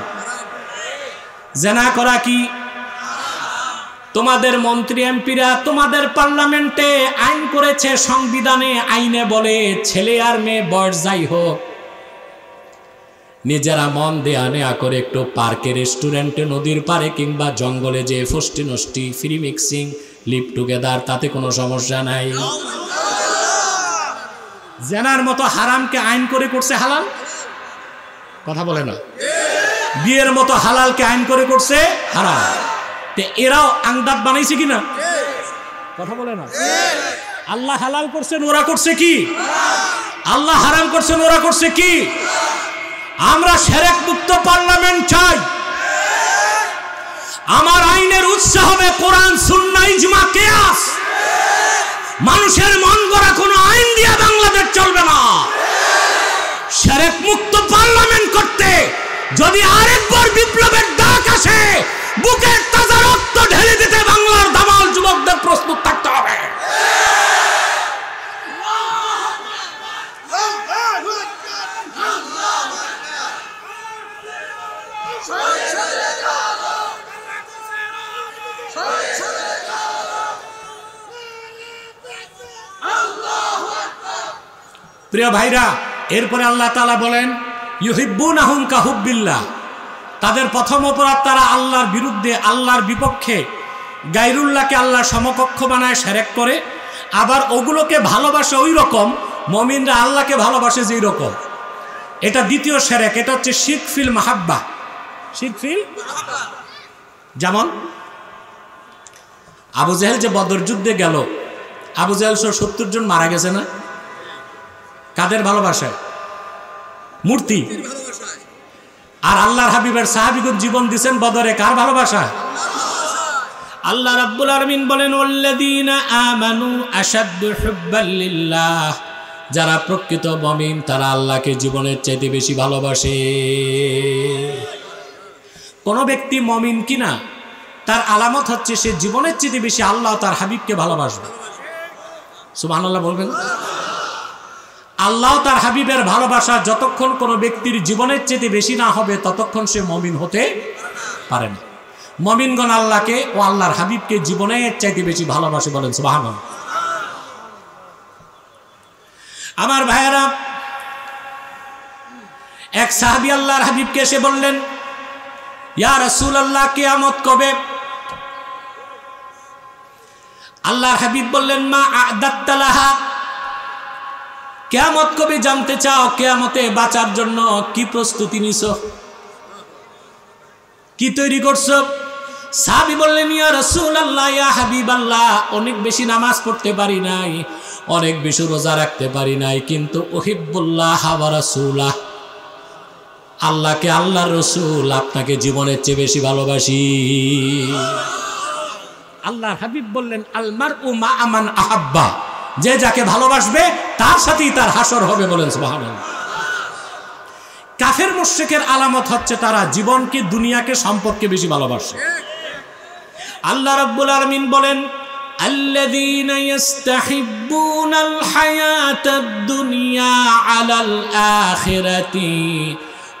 জেনা করা কি? তোমাদের মন্ত্রী এমপিরা তোমাদের পার্লামেন্টে আইন করেছে, সংবিধানে আইনে বলে ছেলে আর মেয়ে বয়স যাই হোক, নিজেরা মন দেয়া নেয়া করে একটু পার্কে, রেস্টুরেন্টে, নদীর পারে কিংবা জঙ্গলে যে ফষ্টি নষ্টি, ফ্রি মিক্সিং, লিভ টুগেদার, তাতে কোনো সমস্যা নাই। জেনার মতো হারামকে আইন করে করছে হালাল, কথা বলে না। বিয়ের মতো হালালকে আইন করে করছে হারাম। এরাও আংদাত বানাইছে কিনা, কথা বলে না। আল্লাহ হালাল করছেন, ওরা করছে কি? আল্লাহ হারাম করছেন, ওরা করছে কি? আমরা শিরক মুক্ত পার্লামেন্ট চাই। আমার আইনের উৎস হবে কোরআন, সুন্নাহ, ইজমা, কিয়াস। মানুষের মন গড়া কোনো আইন দিয়ে বাংলাদেশ চলবে না। শিরক মুক্ত পার্লামেন্ট করতে যদি আরেকবার বিপ্লবের ডাক আসে, বুকের তাজা রক্ত ঢেলে দিতে বাংলার দামাল যুবকদের প্রস্তুত থাকতে হবে। প্রিয় ভাইরা, এরপরে আল্লাহ তাআলা বলেন ইউহিব্বুনাহুম কাহুব্বিল্লাহ। তাদের প্রথম অপরাধ, তারা আল্লাহর বিরুদ্ধে, আল্লাহর বিপক্ষে গায়রুল্লাহকে আল্লাহর সমকক্ষ বানায় শিরক করে, আবার ওগুলোকে ভালোবাসে ওই রকম মুমিনরা আল্লাহকে ভালোবাসে যেই রকম। এটা দ্বিতীয় শিরক, এটা হচ্ছে শিরক ফিল মাহাব্বা। শিরক ফিল, যেমন আবু জেহেল যে বদর যুদ্ধে গেল, আবু জেহেল সহ 70 জন মারা গেছে না? কাদের ভালোবাসায়? মূর্তি। আর আল্লাহর হাবিবের সাহাবীগণ জীবন দিয়েছেন বদরে কার ভালোবাসায়? আল্লাহ রাব্বুল আলামিন বলেন ওয়াল্লাযীনা আমানু আশাদ্দু হুব্বাল লিল্লাহ। যারা প্রকৃত মুমিন তারা আল্লাহকে জীবনের চাইতে বেশি ভালোবাসে। কোন ব্যক্তি মুমিন কিনা তার আলামত হচ্ছে সে জীবনের চাইতে বেশি আল্লাহ তার হাবিবকে ভালোবাসবে। সুবহানাল্লাহ বলবেন। আল্লাহ তার হাবিবের ভালোবাসা যতক্ষণ কোনো ব্যক্তির জীবনের চেয়ে বেশি না হবে ততক্ষণ সে মুমিন হতে পারে না। মুমিনগণ আল্লাহকে ও আল্লাহর হাবিবকে জীবনের চাইতে বেশি ভালোবাসে, বলেন সুবহানাল্লাহ। আমার ভাইয়েরা, এক সাহাবী আল্লাহর হাবিবকে এসে বললেন ইয়া রাসূলুল্লাহ, কিয়ামত কবে? আল্লাহর হাবিব বললেন মা আ'দাত্তা লাহা। কিয়ামত কবে জানতে চাও? কিয়ামতে বাঁচার জন্য কি প্রস্তুতি নিছো, কি তৈরি করছো? সাহাবী বললেন ইয়া রাসূলুল্লাহ, ইয়া হাবিবাল্লাহ, অনেক বেশি নামাজ পড়তে পারি নাই, অনেক বেশি রোজা রাখতে পারি নাই, কিন্তু উহিব্বুল্লাহ ওয়া রাসূলাহ, আল্লাহকে, আল্লাহর রাসূল আপনাকে জীবনের চেয়ে বেশি ভালোবাসি। আল্লাহর হাবিব বললেন আল মারউ মা আমান আহাব্বা, যে যাকে ভালোবাসবে তার সাথেই তার হাসর হবে, বলেন সুবহানাল্লাহ। কাফের মুশরিকের আলামত হচ্ছে তারা জীবনকে, দুনিয়াকে, সম্পদকে বেশি ভালোবাসে। আল্লাহ রাব্বুল আলামিন বলেন আল্লাযীনা ইস্তাহিব্বুনাল হায়াতাদ দুনিয়া আলাল আখিরাতি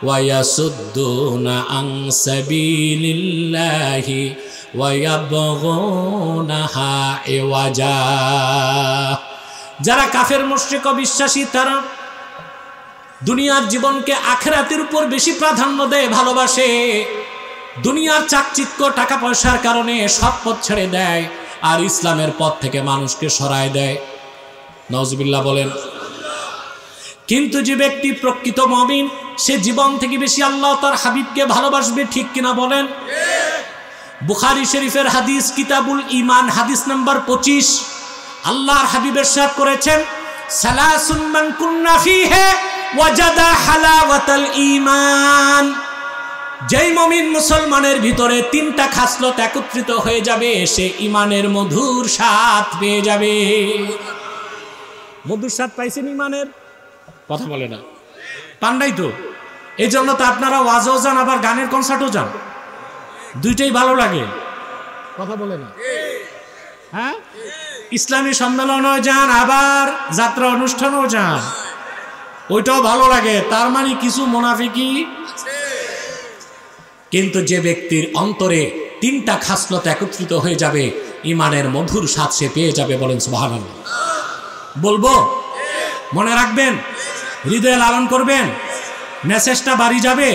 ওয়া ইয়াসুদ্দুনা আন সাবিলিল্লাহি ওয়া ইয়াবগুনাহা ইওয়াজা। যারা কাফের মুশরিক অবিশ্বাসী তারা দুনিয়ার জীবনকে আখিরাতের উপর বেশি প্রাধান্য দেয়, ভালোবাসে, দুনিয়ার চাকচিক্য টাকা পয়সার কারণে সব পথ ছেড়ে দেয় আর ইসলামের পথ থেকে মানুষকে সরায় দেয়। নাউজুবিল্লাহ বলেন। কিন্তু যে ব্যক্তি প্রকৃত মুমিন সে জীবন থেকে বেশি আল্লাহ তার হাবিবকে ভালোবাসবে, ঠিক কিনা বলেন? বুখারী শরীফের হাদিস কিতাবুল ঈমান হাদিস নাম্বার 25, আল্লাহর হাবিব ইরশাদ করেছেন, সালাসুন মান কুন্না ফীহি ওয়াজাদা হালাওয়াতাল ঈমান। যেই মুমিন মুসলমানের ভিতরে তিনটা খাসলত একত্রিত হয়ে যাবে সে ঈমানের মধুর স্বাদ পেয়ে যাবে। মধুর স্বাদ পাইছেন ঈমানের? কথা বলে না, পান্ডাই তো। এই জন্য তো আপনারা ওয়াজও যান আবার গানের কনসার্টও যান, দুইটাই ভালো লাগে। কথা বলে না, হ্যাঁ? ইসলামী সম্মেলনও যান আবার যাত্রা অনুষ্ঠানও যান, ওইটাও ভালো লাগে। তার মানে কিছু মুনাফিকি। কিন্তু যে ব্যক্তির অন্তরে তিনটা খাসলত একত্রিত হয়ে যাবে ঈমানের মধুর স্বাদ সে পেয়ে যাবে। বলেন সুবহানাল্লাহ। বলবো? মনে রাখবেন, হৃদয়ে লালন করবেন, মেসেজটা বাড়ি যাবে।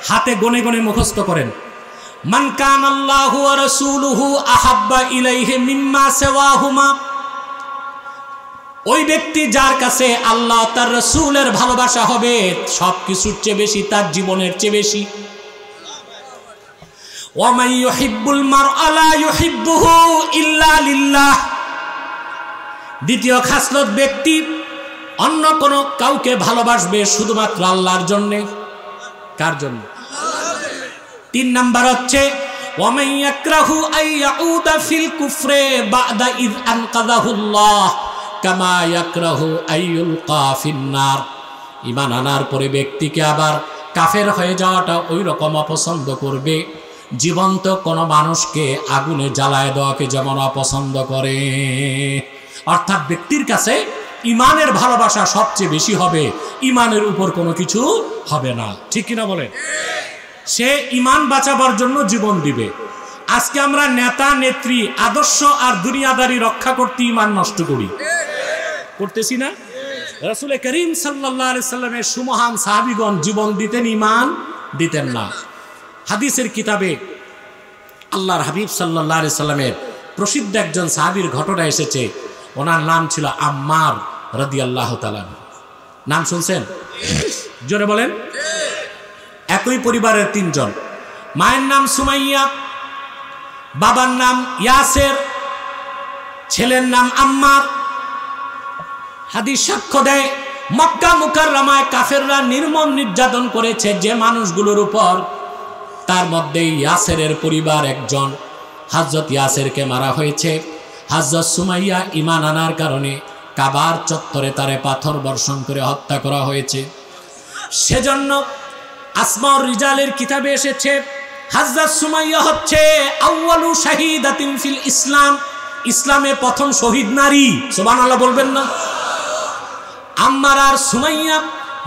হাতে গনে গনে মুখস্থ করেন। মান কানাল্লাহু ওয়া রাসূলুহু আহাব্বা ইলাইহি মিম্মা সিওয়াহুমা। ওই ব্যক্তি যার কাছে আল্লাহ তার রাসূলের ভালোবাসা হবে সবকিছুর চেয়ে বেশি, তার জীবনের চেয়ে বেশি। ওয়া মান ইউহিব্বুল মারআ লা ইউহিব্বুহু ইল্লা লিল্লাহ। দ্বিতীয় খাসলত, ব্যক্তি অন্য কোন কাউকে ভালোবাসবে শুধুমাত্র আল্লাহর জন্য। কার জন্য? 3 নাম্বার হচ্ছে ওয়া মান ইয়াকরাহু আইয়াউদা ফিল কুফরে বাদা ইয আনকাযাহুল্লাহ কামা ইয়াকরাহু আইয়ুলকা ফিন্নার। ঈমান আনার পরে ব্যক্তিকে আবার কাফের হয়ে যাওয়াটা ওই রকম অপছন্দ করবে জীবন্ত কোন মানুষকে আগুনে জ্বালায় দেওয়াকে যেমন অপছন্দ করে। অর্থাৎ ব্যক্তির কাছে ঈমানের ভালোবাসা সবচেয়ে বেশি হবে, ঈমানের উপর কোনো কিছু হবে না, ঠিক কিনা বলেন? সে ঈমান বাঁচাবার জন্য জীবন দিবে। আজকে আমরা নেতা নেত্রী আদর্শ আর দুনিয়াদারি রক্ষা করতে ঈমান নষ্ট করি, করতেছি না? রাসূল করিম সাল্লাল্লাহু আলাইহি সাল্লামের সুমহান সাহাবীগণ জীবন দিতেন, ঈমান দিতেন না। হাদিসের কিতাবে আল্লাহর হাবিব সাল্লাল্লাহু আলাইহি সাল্লামের প্রসিদ্ধ একজন সাহাবীর ঘটনা এসেছে। ওনার নাম ছিল আম্মার রাদিয়াল্লাহু তাআলা। নাম শুনছেন? জোরে বলেন। একই পরিবারের 3 জন। মায়ের নাম সুমাইয়া, বাবার নাম ইয়াসের, ছেলের নাম আম্মার। হাদিস সাক্ষ্য দেয় মক্কা মুকাররমায় কাফেররা নির্মম নির্যাতন করেছে যে মানুষগুলোর উপর, তার মধ্যে ইয়াসেরের পরিবার একজন। হযরত ইয়াসেরকে মারা হয়েছে। হযরত সুমাইয়া ঈমান আনার কারণে কাবার চত্বরে তারে পাথর বর্ষণ করে হত্যা করা হয়েছে। সেজন্য আসমাউর রিজালের কিতাবে এসেছে হযরত সুমাইয়া হচ্ছে আউয়ালু শাহিদাতিন ফিল ইসলাম, ইসলামে প্রথম শহীদ নারী। সুবহানাল্লাহ বলবেন না? আম্মার আর সুমাইয়া,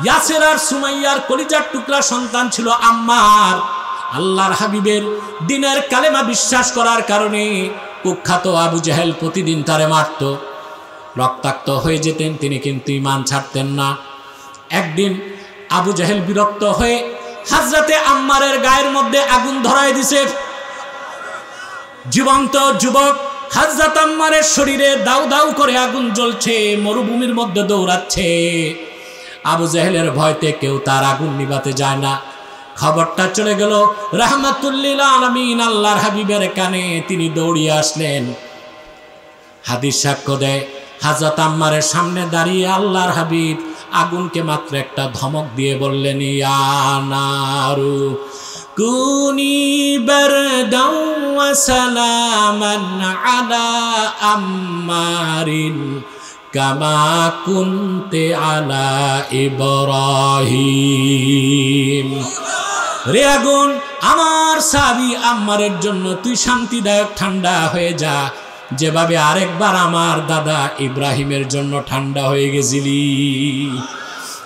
ইয়াসের আর সুমাইয়ার কলিজার টুকরা সন্তান ছিল আম্মার। আল্লাহর হাবিবের দ্বীনের কালেমা বিশ্বাস করার কারণে কুখ্যাত আবু জেহেল প্রতিদিন তারে মারত, রক্তাক্ত হয়ে যেতেন, তিনি কিন্তু ঈমান ছাড়তেন না। একদিন আবু জেহেল বিরক্ত হয়ে হযরতে আম্মারের গায়ের মধ্যে আগুন ধরায় দিছে। জীবন্ত যুবক হযরত আম্মারের শরীরে দাউ দাউ করে আগুন জ্বলছে, মরুভূমির মধ্যে দৌড়াচ্ছে। আবু জেহেলের ভয়তে কেউ তার আগুন নিভাতে যায় না। খবরটা চলে গেল রাহমাতুল লিল আলামিন আল্লাহর হাবিবের কানে, তিনি দৌড়িয়ে আসলেন। হাদিস সাক্ষ্য দেয় হযরত আম্মারের সামনে দাঁড়িয়ে আল্লাহর হাবিব আগুনকে মাত্র একটা ধমক দিয়ে বললেন, ইয়া নারু কুনি বারদাও ওয়া সালামান আলা আম্মারিন কামা কুনতে আলা ইব্রাহিম। রে আগুন, আমার সাহাবী আম্মারের জন্য তুই শান্তিদায়ক ঠান্ডা হয়ে যা, যেভাবে আরেকবার আমার দাদা ইব্রাহিমের জন্য ঠান্ডা হয়ে গেছিলি।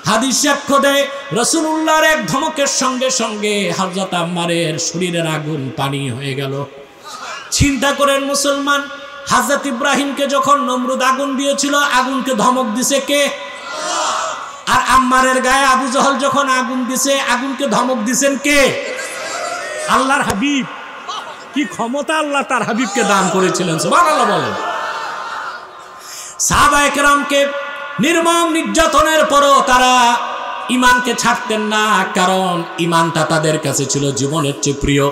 হাদিস সাক্ষ্য দেয় রাসূলুল্লাহর এক ধমকের সঙ্গে সঙ্গে হযরত আম্মারের শরীরের আগুন পানি হয়ে গেল। চিন্তা করেন মুসলমান, হযরত ইব্রাহিমকে যখন নমরুদ আগুন দিয়েছিল, আগুনকে ধমক দিছে কে? আর আম্মারের গায়ে আবু জহল যখন আগুন দিছে, আগুনকে ধমক দিছেন কে? আল্লাহর হাবিব, কি ক্ষমতা আল্লাহ তার হাবিবকে দান করেছিলেন, সুবহানাল্লাহ বলেন। সাহাবায়ে কেরামকে নির্মম নির্যাতনের পরও তারা ঈমানকে ছাড়তেন না, কারণ ঈমানটা তাদের কাছে ছিল জীবনের চেয়ে প্রিয়।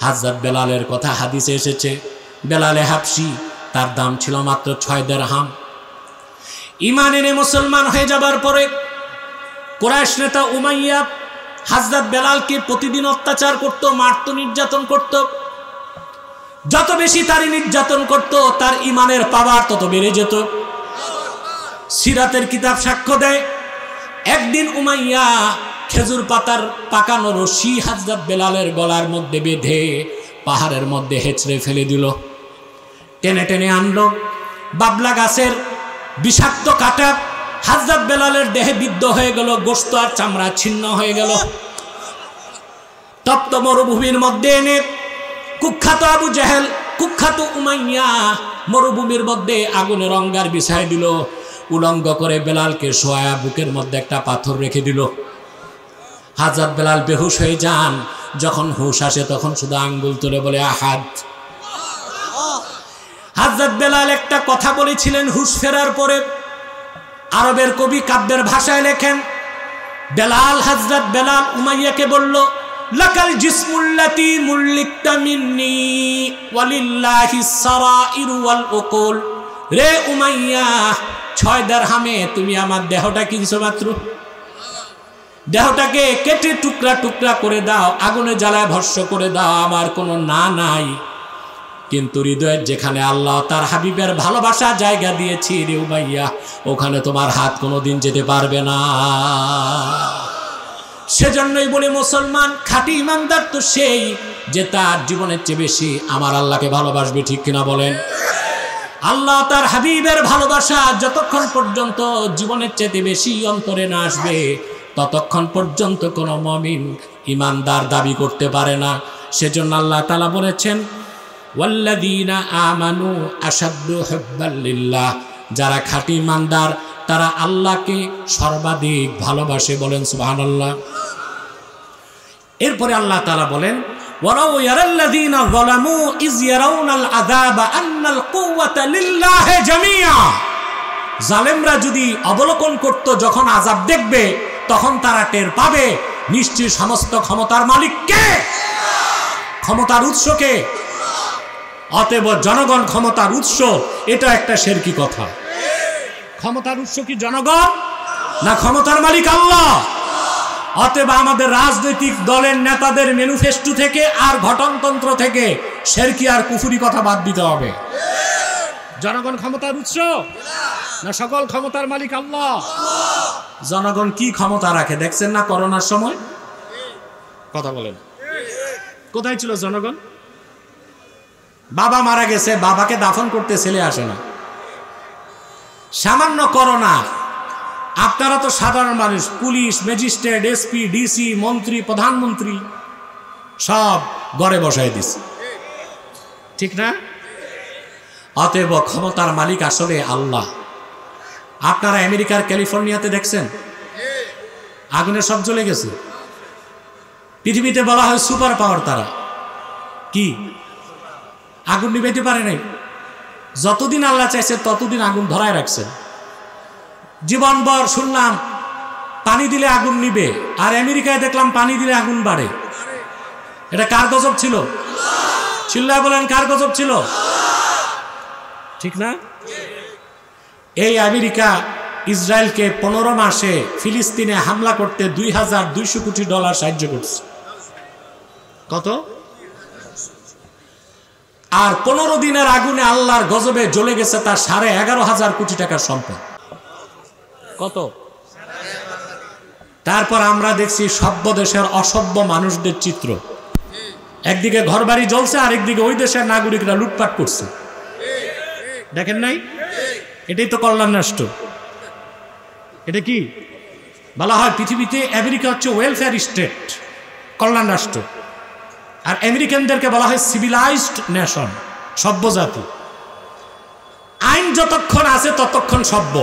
হযরত বেলালের কথা হাদিসে এসেছে, বেলালে হাবশি, তার দাম ছিল মাত্র 6 দিরহাম। ঈমান এনে মুসলমান হয়ে যাবার পরে কুরাইশ নেতা উমাইয়া হযরত বেলালকে প্রতিদিন অত্যাচার করত, মারত, নির্যাতন করত। যত বেশি তার নির্যাতন করত, তার ঈমানের পাওয়ার তত বেড়ে যেত। সিরাতের কিতাব সাক্ষ্য দেয়, একদিন উমাইয়া খেজুর পাতার পাকানো রশি হযরত বেলালের গলার মধ্যে বেঁধে পাহাড়ের মধ্যে হেঁচড়ে ফেলে দিল। টেনে টেনে আনলো, বাবলা গাছের বিষাক্ত কাঁটা হযরত বেলালের দেহে বিদ্ধ হয়ে গেল, গোশত আর চামড়া ছিন্ন হয়ে গেল। তপ্ত মরুভূমির মধ্যে এনে কুখ্যাত আবু জেহেল, কুখ্যাত উমাইয়া মরুভূমির মধ্যে আগুনের অঙ্গার বিছায় দিল, উলঙ্গ করে বেলালকে শোয়া, বুকের মধ্যে একটা পাথর রেখে দিল। হযরত বেলাল বেহুশ হয়ে যান। যখন হুশ আসে তখন শুধু আঙ্গুল তুলে বলে আহাদ। হযরত বেলাল একটা কথা বলেছিলেন হুশ ফেরার পরে, আরবের কবি কাব্যের ভাষায় লেখেন, বেলাল, হযরত বেলাল উমাইয়াকে বলল, লাকাল জিসমুল্লাতি মুল্লিকতা মিন্নি ওয়ালিল্লাহিস সারাইরু ওয়াল উকুল। রে উমাইয়া, 6 দিরহামে তুমি আমার দেহটা কিনছো মাত্র। দেহটাকে কেটে টুকরা টুকরা করে দাও, আগুনে জ্বালায় ভস্ম করে দাও, আমার কোনো না নাই। কিন্তু হৃদয়ের যেখানে আল্লাহ তার হাবিবের ভালোবাসা জায়গা দিয়েছি রে উমাইয়া, ওখানে তোমার হাত কোনোদিন যেতে পারবে না। সেজন্যই বলে মুসলমান খাঁটি ইমানদার তো সেই যে তার জীবনের চেয়ে বেশি আমার আল্লাহকে ভালোবাসবে, ঠিক কিনা বলেন? আল্লাহ তার হাবিবের ভালোবাসা যতক্ষণ পর্যন্ত জীবনের চেয়ে বেশি অন্তরে না আসবে, ততক্ষণ পর্যন্ত কোনো মুমিন ইমানদার দাবি করতে পারে না। সেজন্য আল্লাহ তাআলা বলেছেন, ওয়াল্লাযীনা আমানু আশাদ্দু হুব্বাল লিল্লাহ, যারা খাঁটি ইমানদার তারা আল্লাহকে সর্বাধিক ভালোবাসে, বলেন সুবহানাল্লাহ। এরপরে আল্লাহ তাআলা বলেন, ওয়ালাউ ইয়ারাল্লাযীনা যালামু ইয ইয়ারাউনাল আযাবা আন্নাল কুওয়াতা লিল্লাহি জামিআ। জালেমরা যদি অবলোকন করত, যখন আযাব দেখবে তখন তারা টের পাবে নিশ্চয়ই সমস্ত ক্ষমতার মালিক কে, ক্ষমতার উৎস কে। অতএব জনগণ ক্ষমতার উৎস, এটা একটা শিরকি কথা। ক্ষমতার উৎস কি জনগণ না ক্ষমতার মালিক আল্লাহ? অতএব আমাদের রাজনৈতিক দলের নেতাদের ম্যানিফেস্টো থেকে আর গঠনতন্ত্র থেকে শিরকি আর কুফরি কথা বাদ দিতে হবে। জনগণ ক্ষমতার উৎস না সকল ক্ষমতার মালিক আল্লাহ? জনগণ কি ক্ষমতা রাখে দেখছেন না করোনার সময়? কথা বলেন, কোথায় ছিল জনগণ? বাবা মারা গেছে, বাবাকে দাফন করতে ছেলে আসে না। সামান্য করোনা, আপনারা তো সাধারণ মানুষ, পুলিশ, ম্যাজিস্ট্রেট, এসপি, ডিসি, মন্ত্রী, প্রধানমন্ত্রী সব ঘরে বসায় দিছে, ঠিক না? অতএব ক্ষমতার মালিক আসলে আল্লাহ। আপনারা আমেরিকার ক্যালিফোর্নিয়াতে দেখছেন আগুনে সব জ্বলে গেছে। পৃথিবীতে বলা হয় সুপার পাওয়ার, তারা কি আগুন নিভাইতে পারে নাই। যতদিন আল্লাহ চাইছে ততদিন আগুন ধরায় রাখছেন। জীবনভর শুনলাম পানি দিলে আগুন নিবে, আর আমেরিকায় দেখলাম পানি দিলে আগুন বাড়ে। এটা কার গজব ছিল? চিল্লায় বলেন, কার গজব ছিল? ঠিক না? এই আমেরিকা ইসরায়েলকে 15 মাসে ফিলিস্তিনে হামলা করতে $2,200 কোটি সাহায্য করছে। কত? আর 15 দিনের আগুনে আল্লাহর গজবে জ্বলে গেছে তার 11,500 কোটি টাকার সম্পদ। কত? তারপর আমরা দেখছি সভ্য দেশের অসভ্য মানুষদের চিত্র। একদিকে ঘরবাড়ি জ্বলছে, আরেকদিকে ওই দেশের নাগরিকরা লুটপাট করছে। দেখেন নাই? এটাই তো কল্যাণ রাষ্ট্র। এটা কি বলা হয়? পৃথিবীতে আমেরিকা হচ্ছে ওয়েলফেয়ার স্টেট, কল্যাণ রাষ্ট্র। আর আমেরিকানদেরকে বলা হয় সিভিলাইজড নেশন, সভ্য জাতি। আইন যতক্ষণ আছে ততক্ষণ সভ্য।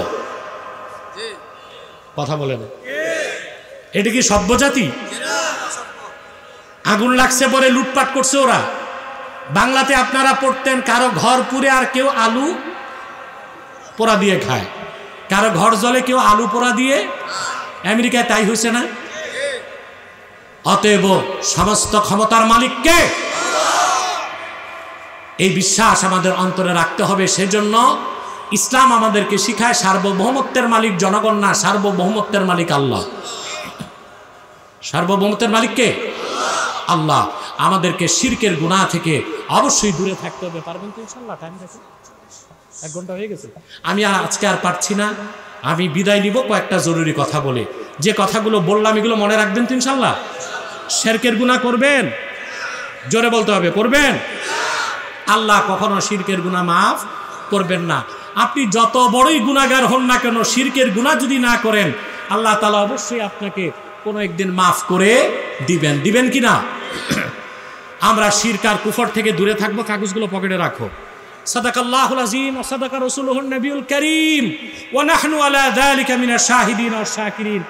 কথা বলে না, এটা কি সভ্য জাতি? আগুন লাগছে পরে লুটপাট করছে ওরা। বাংলাতে আপনারা পড়তেন কারো ঘর পুড়ে আর কেউ আলু পোড়া দিয়ে খায়, কারো ঘর জ্বলে কেউ আলু পোড়া দিয়ে। আমেরিকায় তাই হয়েছে না? অতএব সমস্ত ক্ষমতার মালিক কে? এই বিশ্বাস আমাদের অন্তরে রাখতে হবে। সেজন্য ইসলাম আমাদেরকে শিখায় সার্বভৌমত্বের মালিক জনগণ না, সার্বভৌমত্বের মালিক আল্লাহ। সার্বভৌমত্বের মালিক কে? আল্লাহ। আমাদেরকে শিরকের গুনাহ থেকে অবশ্যই দূরে থাকতে হবে। পারবেন তো ইনশাআল্লাহ? টাইম দেখো 1 ঘন্টা হয়ে গেছে। আমি আজকে আর পারছি না, আমি বিদায় নিব কয়েকটা জরুরি কথা বলে। যে কথাগুলো বললাম এগুলো মনে রাখবেন তো ইনশাআল্লাহ? শিরকের গুনাহ করবেন, জোরে বলতে হবে, করবেন। আল্লাহ কখনো শিরকের গুনাহ মাফ করবেন না। আপনি যত বড়ই গুনাহগার হন না কেন, শিরকের গুনাহ যদি না করেন আল্লাহ তাআলা অবশ্যই আপনাকে কোনো একদিন মাফ করে দিবেন। দিবেন কি না? আমরা শিরক আর কুফর থেকে দূরে থাকবো। কাগজগুলো পকেটে রাখো। সাদাকাল্লাহুল আযীম ওয়া সাদাকা রাসূলুহুন নবিয়ুল কারীম ওয়া নাহনু আলা যালিকা মিনাশ শাহিদিন ওয়াশ শাকিরিন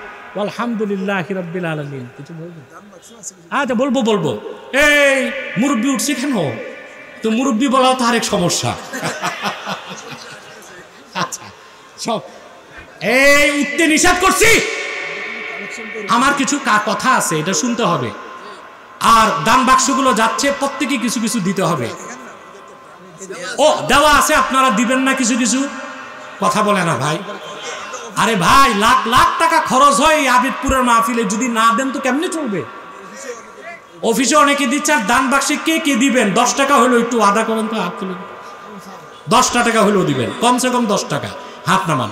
আলহামদুলিল্লাহি রাব্বিল আলামিন। কিছু বলবেন? আচ্ছা বলবো। এই মুরব্বি উঠছে কেন? তো মুরব্বি বলাও তো আরেক সমস্যা। আচ্ছা সব এই উঠতে নিষেধ করছি। আমার কিছু কথা আছে, এটা শুনতে হবে। আর দান বাক্সগুলো যাচ্ছে, প্রত্যেকে কিছু কিছু দিতে হবে। ও দেওয়া আছে, আপনারা দিবেন না কিছু কিছু? কথা বলে না ভাই। আরে ভাই, লাখ লাখ টাকা খরচ হয় আবিদপুরের মাহফিলে, যদি না দেন তো কেমনে চলবে? অফিসে অনেকে দিচ্ছে, আর দান বাক্সে কে কে দিবেন? 10 টাকা হলো, একটু আদা করেন তো, হাত তুলেন। 10টা টাকা হলেও দিবেন, কমসে কম 10 টাকা। হাত নামান।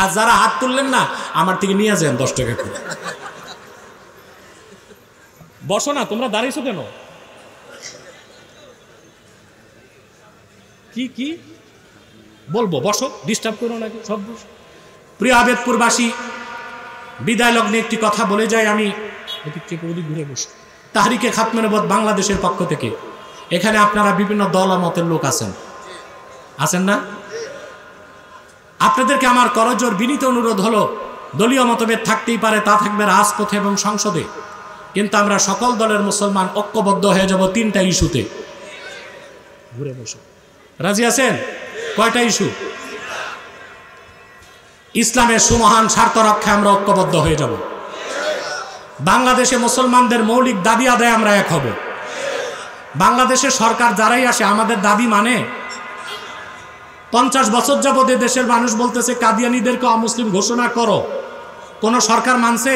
আর যারা হাত তুললেন না, আমার থেকে নিয়ে যান 10 টাকা করে। বসো না, তোমরা দাঁড়িয়েছো কেন? কি বলবো? বসো, ডিস্টার্ব করো নাকি? সব বসো। প্রিয় আবেদপুরবাসী, বিদায় লগ্নে একটি কথা বলে যাই আমি। ঘুরে বসো। তাহরিকে খাতমে নবুয়ত বাংলাদেশের পক্ষ থেকে এখানে আপনারা বিভিন্ন দল ও মতের লোক আছেন না? আপনাদেরকে আমার করজোর বিনীত অনুরোধ হলো, দলীয় মতভেদ থাকতেই পারে, তা থাকবে রাজপথে এবং সংসদে, কিন্তু আমরা সকল দলের মুসলমান ঐক্যবদ্ধ হয়ে যাব 3টা ইস্যুতে। ঘুরে বসো। রাজি আছেন? কয়টা ইস্যু? ইসলামের সুমহান স্বার্থ রক্ষায় আমরা ঐক্যবদ্ধ হয়ে যাব। বাংলাদেশে মুসলমানদের মৌলিক দাবি আদায় আমরা এক হব। বাংলাদেশের সরকার যারাই আসে আমাদের দাবি মানে। 50 বছর যাবত দেশের মানুষ বলতেছে কাদিয়ানীদেরকে অমুসলিম ঘোষণা করো, কোন সরকার মানছে?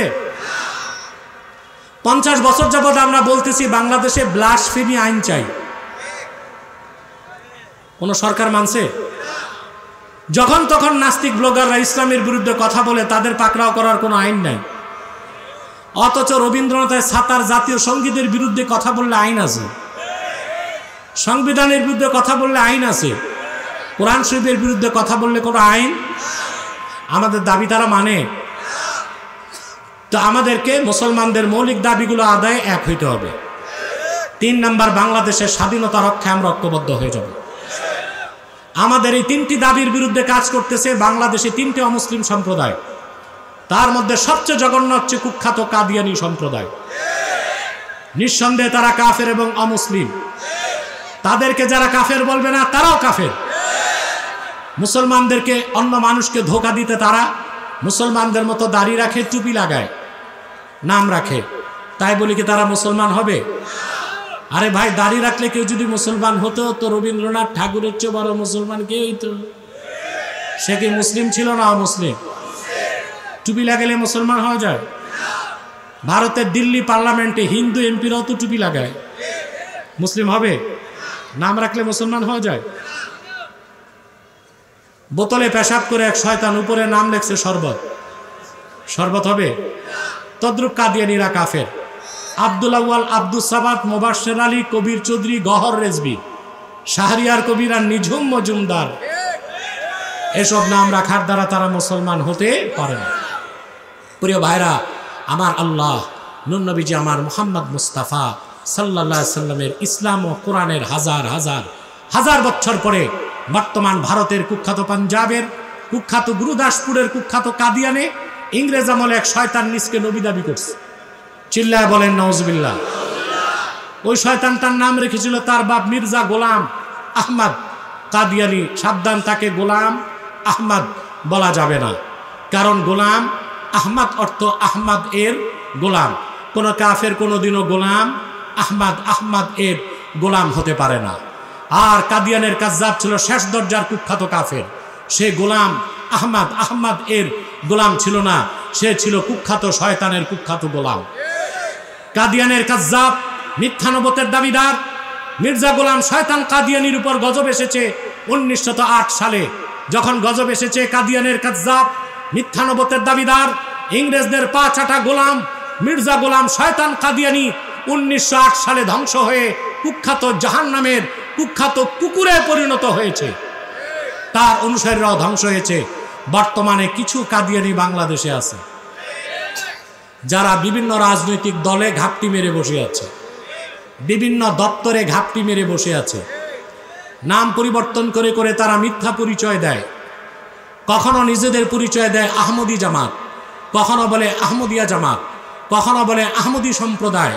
50 বছর যাবত আমরা বলতেছি বাংলাদেশে ব্লাসফেমি আইন চাই, কোন সরকার মানছে? যখন তখন নাস্তিক ব্লগাররা ইসলামের বিরুদ্ধে কথা বলে, তাদের পাকড়াও করার কোনো আইন নাই। অথচ রবীন্দ্রনাথের ছাতার জাতীয় সঙ্গীতের বিরুদ্ধে কথা বললে আইন আছে, সংবিধানের বিরুদ্ধে কথা বললে আইন আছে, কোরআন শরীফের বিরুদ্ধে কথা বললে কোনো আইন? আমাদের দাবি তারা মানে। তো আমাদেরকে মুসলমানদের মৌলিক দাবিগুলো আদায়ে এক হইতে হবে। 3 নাম্বার, বাংলাদেশের স্বাধীনতা রক্ষায় আমরা ঐক্যবদ্ধ হয়ে যাব। আমাদের এই 3টি দাবির বিরুদ্ধে কাজ করতেছে বাংলাদেশে 3টে অমুসলিম সম্প্রদায়। তার মধ্যে সবচেয়ে জঘন্য হচ্ছে কুখ্যাত কাদিয়ানী সম্প্রদায়। নিঃসন্দেহে তারা কাফের এবং অমুসলিম। তাদেরকে যারা কাফের বলবে না, তারাও কাফের। মুসলমানদেরকে, অন্য মানুষকে ধোঁকা দিতে তারা মুসলমানদের মতো দাড়ি রাখে, টুপি লাগায়, নাম রাখে। তাই বলি কি তারা মুসলমান হবে? আরে ভাই, দাড়ি রাখলে কেউ যদি মুসলমান হতো তো রবীন্দ্রনাথ ঠাকুরের চেয়ে বড় মুসলমান কে হইতো? সে কি মুসলিম ছিল না অমুসলিম? টুপি লাগালে মুসলমান হওয়া যায়? ভারতের দিল্লি পার্লামেন্টে হিন্দু এমপিরাও তো টুপি লাগায়, মুসলিম হবে? নাম রাখলে মুসলমান হওয়া যায়? বোতলে পেশাব করে এক শয়তান, উপরে নাম লেখছে শরবত, শরবত হবে? তদ্রুপ কাদিয়ানীরা কাফের। আব্দুল আউয়াল, আব্দুস সাবাত, মোবাশ্বের আলী, কবির চৌধুরী, গহর রেজবি, শাহরিয়ার কবির আর নিঝুম মজুমদার, এসব নাম রাখার দ্বারা তারা মুসলমান হতে পারে না। প্রিয় ভাইরা আমার, আল্লাহ নূর নবীজি আমার মুহাম্মদ মুস্তাফা সাল্লাল্লাহু আলাইহি সাল্লামের ইসলাম ও কোরআনের হাজার হাজার হাজার বছর পরে বর্তমান ভারতের কুখ্যাত পাঞ্জাবের কুখ্যাত গুরুদাসপুরের কুখ্যাত কাদিয়ানে ইংরেজ আমলে এক শয়তান নিজকে নবী দাবি করছে। চিল্লায় বলেন নাউজুবিল্লাহ। ওই শয়তানটার নাম রেখেছিল তার বাপ মির্জা গোলাম আহমদ কাদিয়ানি। সাবধান, তাকে গোলাম আহমদ বলা যাবে না, কারণ গোলাম আহমদ অর্থ আহমদ এর গোলাম। কোন কাফের কোনোদিনও গোলাম আহমদ এর গোলাম হতে পারে না। আর কাদিয়ানের কাজ্জাব ছিল শেষ দরজার কুখ্যাত কাফের। সে গোলাম আহমদ এর গোলাম ছিল না, সে ছিল কুখ্যাত শয়তানের কুখ্যাত গোলাম। কাদিয়ানের কাজ্জাব মিথ্যা নবুয়তের দাবিদার মির্জা গোলাম শয়তান কাদিয়ানির উপর গজব এসেছে 1908 সালে। যখন গজব এসেছে, কাদিয়ানের কাজ্জাব মিথ্যা নবুয়তের দাবিদার ইংরেজদের পা চাটা গোলাম মির্জা গোলাম শয়তান কাদিয়ানি 1908 সালে ধ্বংস হয়ে কুখ্যাত জাহান্নামের কুখ্যাত কুকুরে পরিণত হয়েছে। তার অনুসারীরাও ধ্বংস হয়েছে। বর্তমানে কিছু কাদিয়ানি বাংলাদেশে আছে, যারা বিভিন্ন রাজনৈতিক দলে ঘাপটি মেরে বসে আছে, বিভিন্ন দপ্তরে ঘাপটি মেরে বসে আছে। নাম পরিবর্তন করে করে তারা মিথ্যা পরিচয় দেয়। কখনো নিজেদের পরিচয় দেয় আহমদী জামাত, কখনো বলে আহমদিয়া জামাত, কখনো বলে আহমদী সম্প্রদায়,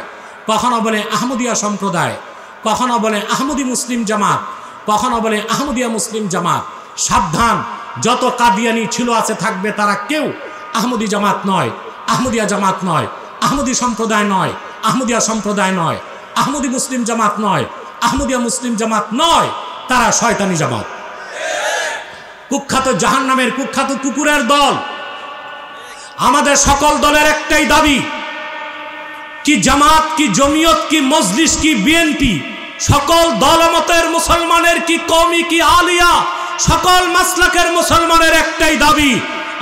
কখনো বলে আহমদিয়া সম্প্রদায়, কখনো বলে আহমদী মুসলিম জামাত, কখনো বলে আহমদিয়া মুসলিম জামাত। সাবধান, যত কাদিয়ানি ছিল আছে থাকবে, তারা কেউ আহমদী জামাত নয়, আহমদিয়া জামাত নয়, আহমদী সম্প্রদায় নয়, আহমদিয়া সম্প্রদায় নয়, আহমদী মুসলিম জামাত নয়, আহমদিয়া মুসলিম জামাত নয়, তারা শয়তানি জামাত, কুখ্যাত জাহান্নামের কুখ্যাত কুকুরের দল। আমাদের সকল দলের একটাই দাবি, কি জামাত, কি জমিয়ত, কি মজলিস, কি বিএনপি, সকল দলমতের মুসলমানের, কি কওমি, কি আলিয়া, সকল মাসলাকের মুসলমানের একটাই দাবি,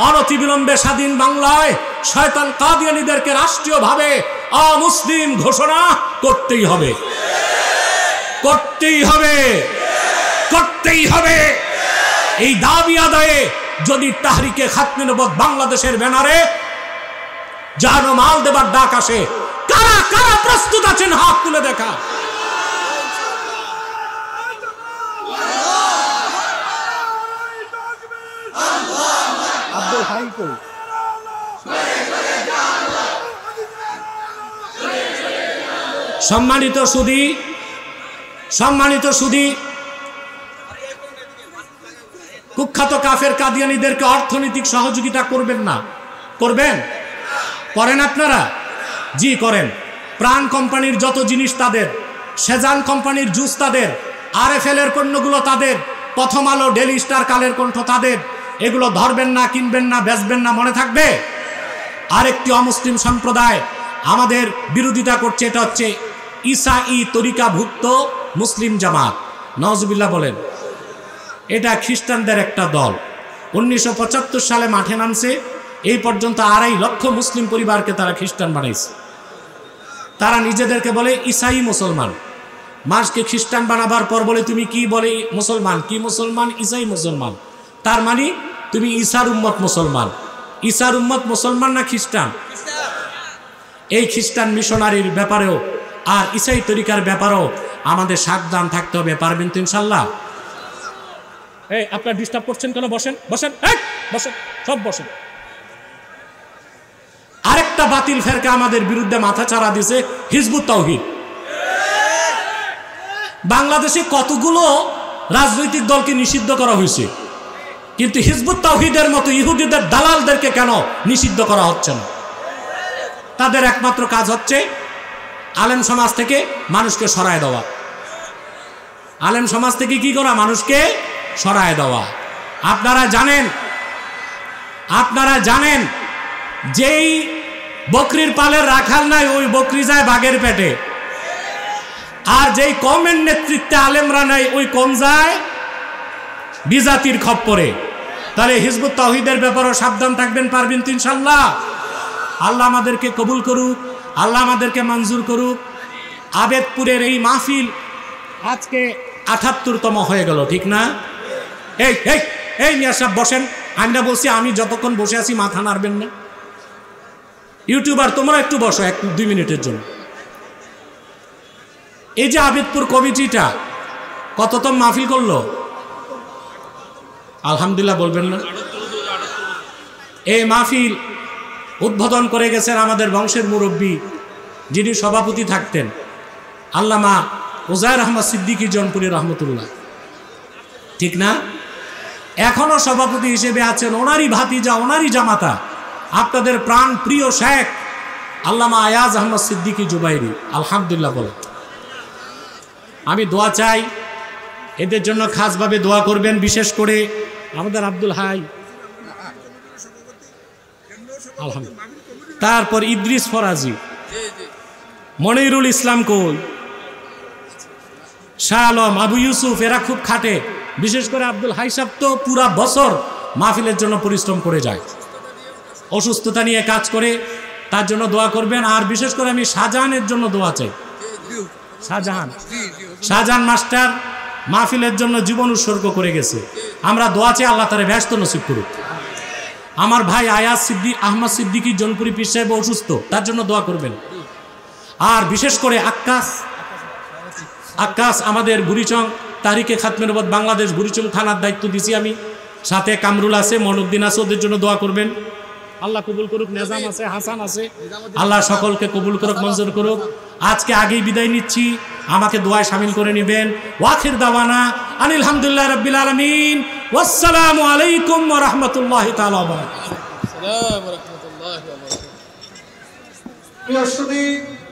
অনতিবিলম্বে স্বাধীন বাংলায় শয়তান কাদিয়ানীদেরকে রাষ্ট্রীয়ভাবে অমুসলিম ঘোষণা করতেই হবে, করতেই হবে, করতেই হবে। এই দাবি আদায়ে যদি তাহরিকে খাতমে নবুয়ত বাংলাদেশের ব্যানারে জানো মাল দেবার ডাক আসে, কারা কারা প্রস্তুত আছেন হাত তুলে দেখা। সম্মানিত সুধী, কুখ্যাত কাফের কাদিয়ানীদেরকে অর্থনৈতিক সহযোগিতা করবেন না? করবেন? করেন আপনারা? জি করেন। প্রাণ কোম্পানির যত জিনিস তাদের, সেজান কোম্পানির জুস তাদের, RFL এর পণ্যগুলো তাদের, প্রথম আলো, ডেলি স্টার, কালের কণ্ঠ তাদের। এগুলো ধরবেন না, কিনবেন না, বেচবেন না, মনে থাকবে। আরেকটি অমুসলিম সম্প্রদায় আমাদের বিরোধিতা করছে, এটা হচ্ছে ঈসাই তরিকাভুক্ত মুসলিম জামাত। নাউজুবিল্লাহ বলেন। এটা খ্রিস্টানদের একটা দল। 1975 সালে মাঠে নামছে, এই পর্যন্ত 2.5 লক্ষ মুসলিম পরিবারকে তারা খ্রিস্টান বানাইছে। তারা নিজেদেরকে বলে ঈসাই মুসলমান। মানুষকে খ্রিস্টান বানাবার পর বলে তুমি কি বলে মুসলমান, কি মুসলমান, ঈসাই মুসলমান। তার মানে তুমি ঈসার উম্মত মুসলমান। ঈসার উম্মত মুসলমান না খ্রিস্টান? এই খ্রিস্টান মিশনারির ব্যাপারেও আর ঈসাই তরিকার ব্যাপারেও আমাদের সাবধান থাকতে হবে। পারবেন তো ইনশাল্লাহ? এই আপনারা ডিস্টার্ব করছেন কেন? বসেন বসেন, বসেন, সব বসেন। আরেকটা বাতিল ফেরকা আমাদের বিরুদ্ধে মাথা চাড়া দিছে, হিজবুত তাওহীদ। বাংলাদেশে কতগুলো রাজনৈতিক দলকে নিষিদ্ধ করা হয়েছে, কিন্তু হিজবুত তাওহীদের মতো ইহুদিদের দালালদেরকে কেন নিষিদ্ধ করা হচ্ছে না? তাদের একমাত্র কাজ হচ্ছে আলেম সমাজ থেকে মানুষকে সরায় দেওয়া। আলেম সমাজ থেকে কি করা? মানুষকে সরায় দেওয়া। আপনারা জানেন যেই বকরির পালের রাখাল নাই, ওই বকরি যায় বাঘের পেটে। আর যেই কমের নেতৃত্বে আলেমরা নাই, ওই কম যায় বিজাতির খপ্পরে। তাহলে হিজবুত তাওহীদের ব্যাপারেও সাবধান থাকবেন। পারবেন তো ইনশাল্লাহ? আল্লাহ আমাদেরকে কবুল করুক, আল্লাহ আমাদেরকে মঞ্জুর করুক। আবেদপুরের এই মাহফিল আজকে 78তম হয়ে গেল, ঠিক না? এই এই এই মিয়া সাহেব বসেন। আমি না বলছি আমি যতক্ষণ বসে আছি মাথা নাড়বেন না? ইউটিউবার তোমরা একটু বসো 1-2 মিনিটের জন্য। এই যে আবেদপুর কমিটিটা কততম মাহফিল করলো? আলহামদুলিল্লাহ বলবেন না? এই মাহফিল উদ্বোধন করে গেছেন আমাদের বংশের মুরব্বী যিনি সভাপতি থাকতেন, আল্লামা ওজায়ের আহমদ সিদ্দিকী জনপুরি রহমতুল্লাহ, ঠিক না? এখনো সভাপতি হিসেবে আছেন ওনারই ভাতিজা, ওনারই জামাতা, আপনাদের প্রাণ প্রিয় শেখ আল্লামা আয়াজ আহমদ সিদ্দিকী জুবাইরি। আলহামদুলিল্লাহ বলে আমি দোয়া চাই, এদের জন্য খাসভাবে দোয়া করবেন। বিশেষ করে আমাদের আব্দুল হাই, আলহামদুলিল্লাহ, তারপর ইদ্রিস ফরাজি, মনিরুল ইসলাম কই, শাহ আলম, আবু ইউসুফ, এরা খুব খাটে। বিশেষ করে আব্দুল হাই সাহেব তো পুরা বছর মাহফিলের জন্য পরিশ্রম করে যায়, অসুস্থতা নিয়ে কাজ করে, তার জন্য দোয়া করবেন। আর বিশেষ করে আমি শাহজাহানের জন্য দোয়া চাই। শাহজাহান মাস্টার মাহফিলের জন্য জীবন উৎসর্গ করে গেছে, আমরা দোয়া চাই আল্লাহ তারে ব্যস্ত নসিব করুক। আমার ভাই আয়াজ আহমদ সিদ্দিকী জনপুরি পীর সাহেব অসুস্থ, তার জন্য দোয়া করবেন। আর বিশেষ করে আক্কাস আমাদের বুড়িচং তারিখে খাতমে নবুয়ত বাংলাদেশ বুড়িচং থানার দায়িত্ব দিছি আমি, সাথে কামরুল আছে, মনুদ্দিন আছে, ওদের জন্য দোয়া করবেন। আল্লাহ কবুল করুক। নেজাম আছে, হাসান আছে, আল্লাহ সকলকে কবুল করুক, মঞ্জুর করুক। আজকে আগেই বিদায় নিচ্ছি, আমাকে দোয়ায় শামিল করে নেবেন। ওয়াখির দাওয়ানা আনিল হামদুলিল্লাহি রাব্বিল আলামিন, ওয়াসসালামু আলাইকুম ওয়া রাহমাতুল্লাহি তাআলা ওয়া বারাকাতুহু।